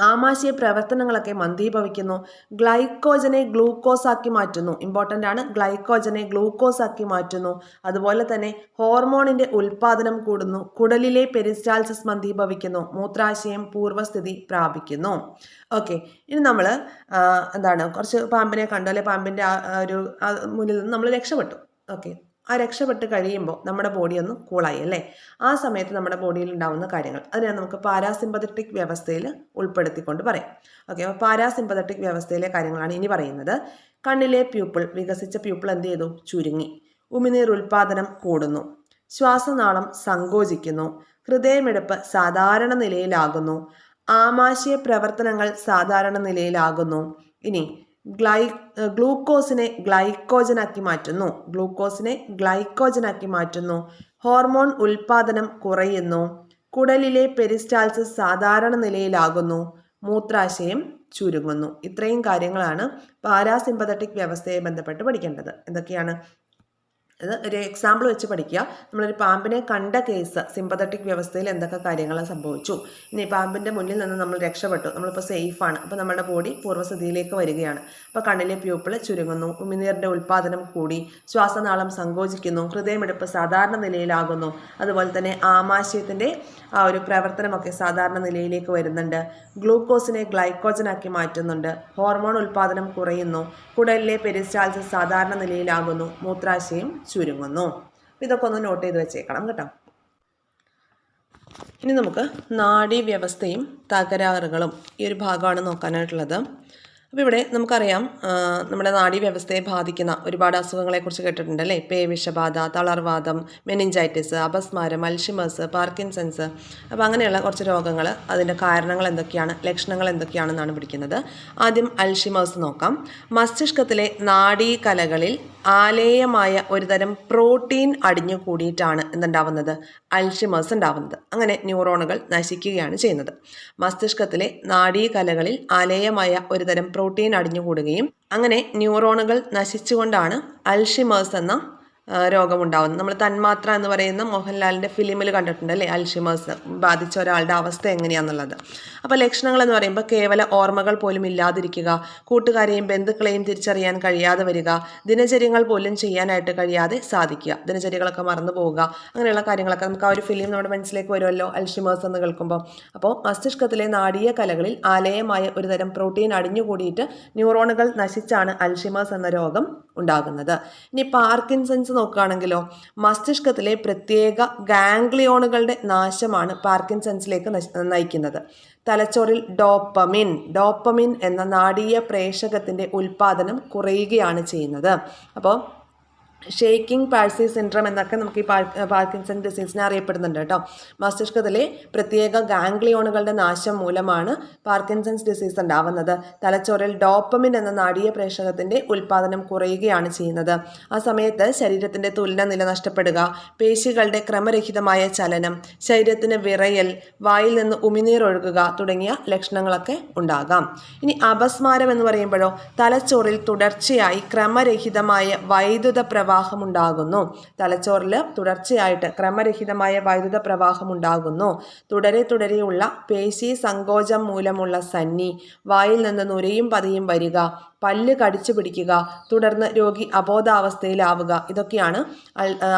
ആമാശയ പ്രവർത്തനങ്ങളൊക്കെ മന്ദീഭവിക്കുന്നു, ഗ്ലൈക്കോജനെ ഗ്ലൂക്കോസ് ആക്കി മാറ്റുന്നു. ഇമ്പോർട്ടൻ്റ് ആണ്, ഗ്ലൈക്കോജനെ ഗ്ലൂക്കോസ് ആക്കി മാറ്റുന്നു. അതുപോലെ തന്നെ ഹോർമോണിൻ്റെ ഉൽപാദനം കൂടുന്നു, കുടലിലെ പെരിസ്റ്റാൾസിസ് മന്ദീഭവിക്കുന്നു, മൂത്രാശയം പൂർവ്വസ്ഥിതി പ്രാപിക്കുന്നു. ഓക്കെ, ഇനി നമ്മൾ കുറച്ച് പാമ്പിനെ കണ്ടു, അല്ലെ പാമ്പിൻ്റെ ഒരു മുന്നിൽ നിന്ന് നമ്മൾ രക്ഷപ്പെട്ടു. ഓക്കെ, ആ രക്ഷപ്പെട്ട് കഴിയുമ്പോൾ നമ്മുടെ ബോഡി ഒന്ന് കൂളായി അല്ലേ? ആ സമയത്ത് നമ്മുടെ ബോഡിയിൽ ഉണ്ടാകുന്ന കാര്യങ്ങൾ അതിനെ നമുക്ക് പാരാസിമ്പതറ്റിക് വ്യവസ്ഥയിൽ ഉൾപ്പെടുത്തിക്കൊണ്ട് പറയാം. ഓക്കെ, അപ്പോൾ പാരാസിമ്പതറ്റിക് വ്യവസ്ഥയിലെ കാര്യങ്ങളാണ് ഇനി പറയുന്നത്. കണ്ണിലെ വികസിച്ച പ്യൂപ്പിൾ എന്ത് ചെയ്തു? ചുരുങ്ങി. ഉമിനീർ ഉൽപാദനം കൂടുന്നു, ശ്വാസനാളം സങ്കോചിക്കുന്നു, ഹൃദയമിടിപ്പ് സാധാരണ നിലയിലാകുന്നു. ആമാശയ പ്രവർത്തനങ്ങൾ സാധാരണ നിലയിലാകുന്നു. ഇനി ഗ്ലൂക്കോസിനെ ഗ്ലൈക്കോജനാക്കി മാറ്റുന്നു. ഹോർമോൺ ഉൽപാദനം കുറയുന്നു. കുടലിലെ പെരിസ്റ്റാൾസിസ് സാധാരണ നിലയിലാകുന്നു. മൂത്രാശയം ചുരുങ്ങുന്നു. ഇത്രയും കാര്യങ്ങളാണ് പാരാസിമ്പത്തറ്റിക് വ്യവസ്ഥയെ ബന്ധപ്പെട്ട് പഠിക്കേണ്ടത്. എന്തൊക്കെയാണ്? അത് ഒരു എക്സാമ്പിൾ വെച്ച് പഠിക്കുക. നമ്മളൊരു പാമ്പിനെ കണ്ട കേസ് സിമ്പത്തറ്റിക് വ്യവസ്ഥയിൽ എന്തൊക്കെ കാര്യങ്ങൾ സംഭവിച്ചു. ഇനി പാമ്പിൻ്റെ മുന്നിൽ നിന്ന് നമ്മൾ രക്ഷപ്പെട്ടു, നമ്മളിപ്പോൾ സേഫാണ്. അപ്പോൾ നമ്മുടെ ബോഡി പൂർവ്വസ്ഥിതിയിലേക്ക് വരികയാണ്. അപ്പോൾ കണ്ണിലെ പ്യൂപ്പിൾ ചുരുങ്ങുന്നു, ഉമിനീരിൻ്റെ ഉൽപ്പാദനം കൂടി, ശ്വാസനാളം സങ്കോചിക്കുന്നു, ഹൃദയമിടിപ്പ് സാധാരണ നിലയിലാകുന്നു. അതുപോലെ തന്നെ ആമാശയത്തിൻ്റെ ആ ഒരു പ്രവർത്തനമൊക്കെ സാധാരണ നിലയിലേക്ക് വരുന്നുണ്ട്. ഗ്ലൂക്കോസിനെ ഗ്ലൈക്കോജനാക്കി മാറ്റുന്നുണ്ട്. ഹോർമോൺ ഉൽപ്പാദനം കുറയുന്നു. കുടലിലെ പെരിസ്റ്റാൾസിസ് സാധാരണ നിലയിലാകുന്നു. മൂത്രാശയം ചുരുങ്ങുന്നു. ഇതൊക്കെ ഒന്ന് നോട്ട് ചെയ്ത് വെച്ചേക്കണം കേട്ടോ. ഇനി നമുക്ക് നാഡീവ്യവസ്ഥയും തകരാറുകളും ഈ ഒരു ഭാഗമാണ് നോക്കാനായിട്ടുള്ളത്. അപ്പോൾ ഇവിടെ നമുക്കറിയാം നമ്മുടെ നാഡീവ്യവസ്ഥയെ ബാധിക്കുന്ന ഒരുപാട് അസുഖങ്ങളെക്കുറിച്ച് കേട്ടിട്ടുണ്ട് അല്ലേ? പേവിഷബാധ, തളർവാദം, മെനിഞ്ചൈറ്റിസ്, അപസ്മാരം, അൽഷിമേഴ്സ്, പാർക്കിൻസൺസ്. അപ്പോൾ അങ്ങനെയുള്ള കുറച്ച് രോഗങ്ങൾ, അതിൻ്റെ കാരണങ്ങൾ എന്തൊക്കെയാണ്, ലക്ഷണങ്ങൾ എന്തൊക്കെയാണെന്നാണ് പഠിക്കുന്നത്. ആദ്യം അൽഷിമേഴ്സ് നോക്കാം. മസ്തിഷ്കത്തിലെ നാഡീകലകളിൽ ആലേയമായ ഒരുതരം പ്രോട്ടീൻ അടിഞ്ഞു കൂടിയിട്ടാണ് എന്തുണ്ടാവുന്നത്? അൽഷിമേഴ്സ് ഉണ്ടാവുന്നത്. അങ്ങനെ ന്യൂറോണുകൾ നശിക്കുകയാണ് ചെയ്യുന്നത്. മസ്തിഷ്കത്തിലെ നാഡീകലകളിൽ ആലേയമായ ഒരുതരം പ്രോട്ടീൻ അടിഞ്ഞുകൂടുകയും അങ്ങനെ ന്യൂറോണുകൾ നശിച്ചുകൊണ്ടാണ് അൽഷിമേഴ്സ് എന്ന രോഗമുണ്ടാവുന്നത്. നമ്മൾ തന്മാത്ര എന്ന് പറയുന്ന മോഹൻലാലിൻ്റെ ഫിലിമിൽ കണ്ടിട്ടുണ്ട് അല്ലേ? അൽഷിമേഴ്സ് ബാധിച്ച ഒരാളുടെ അവസ്ഥ എങ്ങനെയാണെന്നുള്ളത്. അപ്പോൾ ലക്ഷണങ്ങൾ എന്ന് പറയുമ്പോൾ കേവല ഓർമ്മകൾ പോലും ഇല്ലാതിരിക്കുക, കൂട്ടുകാരെയും ബന്ധുക്കളെയും തിരിച്ചറിയാൻ കഴിയാതെ വരിക, ദിനചര്യങ്ങൾ പോലും ചെയ്യാനായിട്ട് കഴിയാതെ സാധിക്കുക, ദിനചര്യകളൊക്കെ മറന്നു പോവുക, അങ്ങനെയുള്ള കാര്യങ്ങളൊക്കെ നമുക്ക് ആ ഒരു ഫിലിം നമ്മുടെ മനസ്സിലേക്ക് വരുമല്ലോ അൽഷിമേഴ്സ് എന്ന് കേൾക്കുമ്പോൾ. അപ്പോൾ മസ്തിഷ്കത്തിലെ നാഡീയ കലകളിൽ ആലേയമായ ഒരുതരം പ്രോട്ടീൻ അടിഞ്ഞുകൂടിയിട്ട് ന്യൂറോണുകൾ നശിച്ചാണ് അൽഷിമേഴ്സ് എന്ന രോഗം ഉണ്ടാകുന്നത്. ഇനി പാർക്കിൻസൺസ് നോക്കുകയാണെങ്കിലോ, മസ്തിഷ്കത്തിലെ പ്രത്യേക ഗാംഗ്ലിയോണുകളുടെ നാശമാണ് പാർക്കിൻസൺസിലേക്ക് നയിക്കുന്നത്. തലച്ചോറിൽ ഡോപ്പമിൻ എന്ന നാഡീയ പ്രേഷകത്തിൻ്റെ ഉൽപ്പാദനം കുറയുകയാണ് ചെയ്യുന്നത്. അപ്പോൾ ഷേക്കിംഗ് പാഴ്സി സിൻഡ്രം എന്നൊക്കെ നമുക്ക് ഈ പാർക്കിൻസൺ ഡിസീസിനെ അറിയപ്പെടുന്നുണ്ട് കേട്ടോ. മസ്തിഷ്കത്തിലെ പ്രത്യേക ഗാംഗ്ലിയോണുകളുടെ നാശം മൂലമാണ് പാർക്കിൻസൺസ് ഡിസീസ് ഉണ്ടാവുന്നത്. തലച്ചോറിൽ ഡോപ്പമിൻ എന്ന നാഡീയ പ്രേഷകത്തിൻ്റെ ഉൽപ്പാദനം കുറയുകയാണ് ചെയ്യുന്നത്. ആ സമയത്ത് ശരീരത്തിൻ്റെ തുലന നില നഷ്ടപ്പെടുക, പേശികളുടെ ക്രമരഹിതമായ ചലനം, ശരീരത്തിന് വിറയൽ, വായിൽ നിന്ന് ഉമിനീർ ഒഴുകുക തുടങ്ങിയ ലക്ഷണങ്ങളൊക്കെ ഉണ്ടാകാം. ഇനി അപസ്മാരം എന്ന് പറയുമ്പോഴോ, തലച്ചോറിൽ തുടർച്ചയായി ക്രമരഹിതമായ വൈദ്യുത പ്രവാഹമുണ്ടാകുന്നു. തലച്ചോറിൽ തുടർച്ചയായിട്ട് ക്രമരഹിതമായ വൈദ്യുത പ്രവാഹമുണ്ടാകുന്നു. തുടരെയുള്ള പേശി സങ്കോചം മൂലമുള്ള സന്നി, വായിൽ നിന്ന് നുരയും പതയും വരിക, പല്ല് കടിച്ചു പിടിക്കുക, തുടർന്ന് രോഗി അബോധാവസ്ഥയിലാവുക, ഇതൊക്കെയാണ്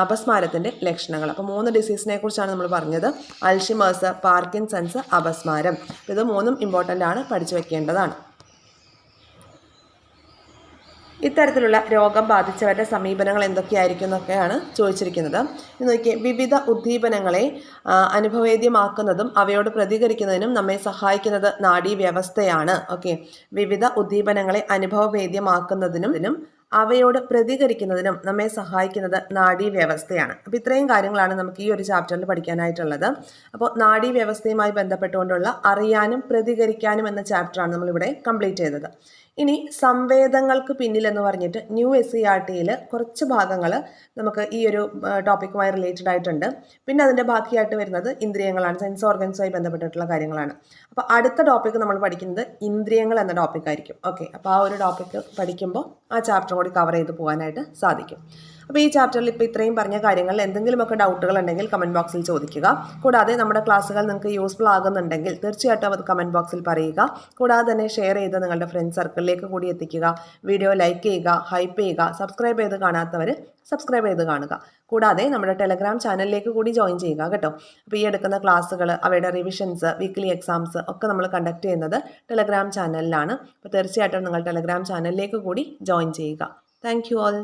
അപസ്മാരത്തിൻ്റെ ലക്ഷണങ്ങൾ. അപ്പോൾ 3 ഡിസീസിനെ കുറിച്ചാണ് നമ്മൾ പറഞ്ഞത്: അൽഷിമേഴ്സ്, പാർക്കിൻസൺസ്, അപസ്മാരം. ഇത് 3ഉം ഇമ്പോർട്ടൻ്റ് ആണ്, പഠിച്ചു വെക്കേണ്ടതാണ്. ഇത്തരത്തിലുള്ള രോഗം ബാധിച്ചവരുടെ സമീപനങ്ങൾ എന്തൊക്കെയായിരിക്കും എന്നൊക്കെയാണ് ചോദിച്ചിരിക്കുന്നത്. ഇത് നോക്കിയേ, വിവിധ ഉദ്ദീപനങ്ങളെ അനുഭവേദ്യമാക്കുന്നതും അവയോട് പ്രതികരിക്കുന്നതിനും നമ്മെ സഹായിക്കുന്നത് നാഡീവ്യവസ്ഥയാണ്. ഓക്കെ, വിവിധ ഉദ്ദീപനങ്ങളെ അനുഭവവേദ്യമാക്കുന്നതിനും അവയോട് പ്രതികരിക്കുന്നതിനും നമ്മെ സഹായിക്കുന്നത് നാഡീവ്യവസ്ഥയാണ്. അപ്പോൾ ഇത്രയും കാര്യങ്ങളാണ് നമുക്ക് ഈ ഒരു ചാപ്റ്ററിൽ പഠിക്കാനായിട്ടുള്ളത്. അപ്പോൾ നാഡീവ്യവസ്ഥയുമായി ബന്ധപ്പെട്ടുകൊണ്ടുള്ള അറിയാനും പ്രതികരിക്കാനും എന്ന ചാപ്റ്ററാണ് നമ്മളിവിടെ കംപ്ലീറ്റ് ചെയ്തത്. ഇനി സംവേദങ്ങൾക്ക് പിന്നിൽ എന്ന് പറഞ്ഞിട്ട് ന്യൂ SCERT-യിൽ കുറച്ച് ഭാഗങ്ങൾ നമുക്ക് ഈ ഒരു ടോപ്പിക്കുമായി റിലേറ്റഡ് ആയിട്ടുണ്ട്. പിന്നെ അതിൻ്റെ ബാക്കിയായിട്ട് വരുന്നത് ഇന്ദ്രിയങ്ങളാണ്, സെൻസ് ഓർഗൻസുമായി ബന്ധപ്പെട്ടിട്ടുള്ള കാര്യങ്ങളാണ്. അപ്പോൾ അടുത്ത ടോപ്പിക്ക് നമ്മൾ പഠിക്കുന്നത് ഇന്ദ്രിയങ്ങൾ എന്ന ടോപ്പിക്കായിരിക്കും. ഓക്കെ, അപ്പോൾ ആ ഒരു ടോപ്പിക്ക് പഠിക്കുമ്പോൾ ആ ചാപ്റ്റർ കൂടി കവർ ചെയ്ത് പോകാനായിട്ട് സാധിക്കും. അപ്പോൾ ഈ ചാപ്റ്ററിൽ ഇപ്പോൾ ഇത്രയും പറഞ്ഞ കാര്യങ്ങളിൽ എന്തെങ്കിലുമൊക്കെ ഡൗട്ടുകൾ ഉണ്ടെങ്കിൽ കമൻറ്റ് ബോക്സിൽ ചോദിക്കുക. കൂടാതെ നമ്മുടെ ക്ലാസ്സുകൾ നിങ്ങൾക്ക് യൂസ്ഫുൾ ആകുന്നുണ്ടെങ്കിൽ തീർച്ചയായിട്ടും അത് കമൻറ്റ് ബോക്സിൽ പറയുക. കൂടാതെ തന്നെ ഷെയർ ചെയ്ത് നിങ്ങളുടെ ഫ്രണ്ട്സ് സർക്കിളിലേക്ക് കൂടി എത്തിക്കുക. വീഡിയോ ലൈക്ക് ചെയ്യുക, ഹൈപ്പ് ചെയ്യുക. സബ്സ്ക്രൈബ് ചെയ്ത് കാണാത്തവർ സബ്സ്ക്രൈബ് ചെയ്ത് കാണുക. കൂടാതെ നമ്മുടെ ടെലഗ്രാം ചാനലിലേക്ക് കൂടി ജോയിൻ ചെയ്യുക കേട്ടോ. അപ്പോൾ ഈ എടുക്കുന്ന ക്ലാസ്സുകൾ, അവയുടെ റിവിഷൻസ്, വീക്ക്ലി എക്സാംസ് ഒക്കെ നമ്മൾ കണ്ടക്ട് ചെയ്യുന്നത് ടെലഗ്രാം ചാനലിലാണ്. അപ്പോൾ തീർച്ചയായിട്ടും നിങ്ങൾ ടെലഗ്രാം ചാനലിലേക്ക് കൂടി ജോയിൻ ചെയ്യുക. Thank you all.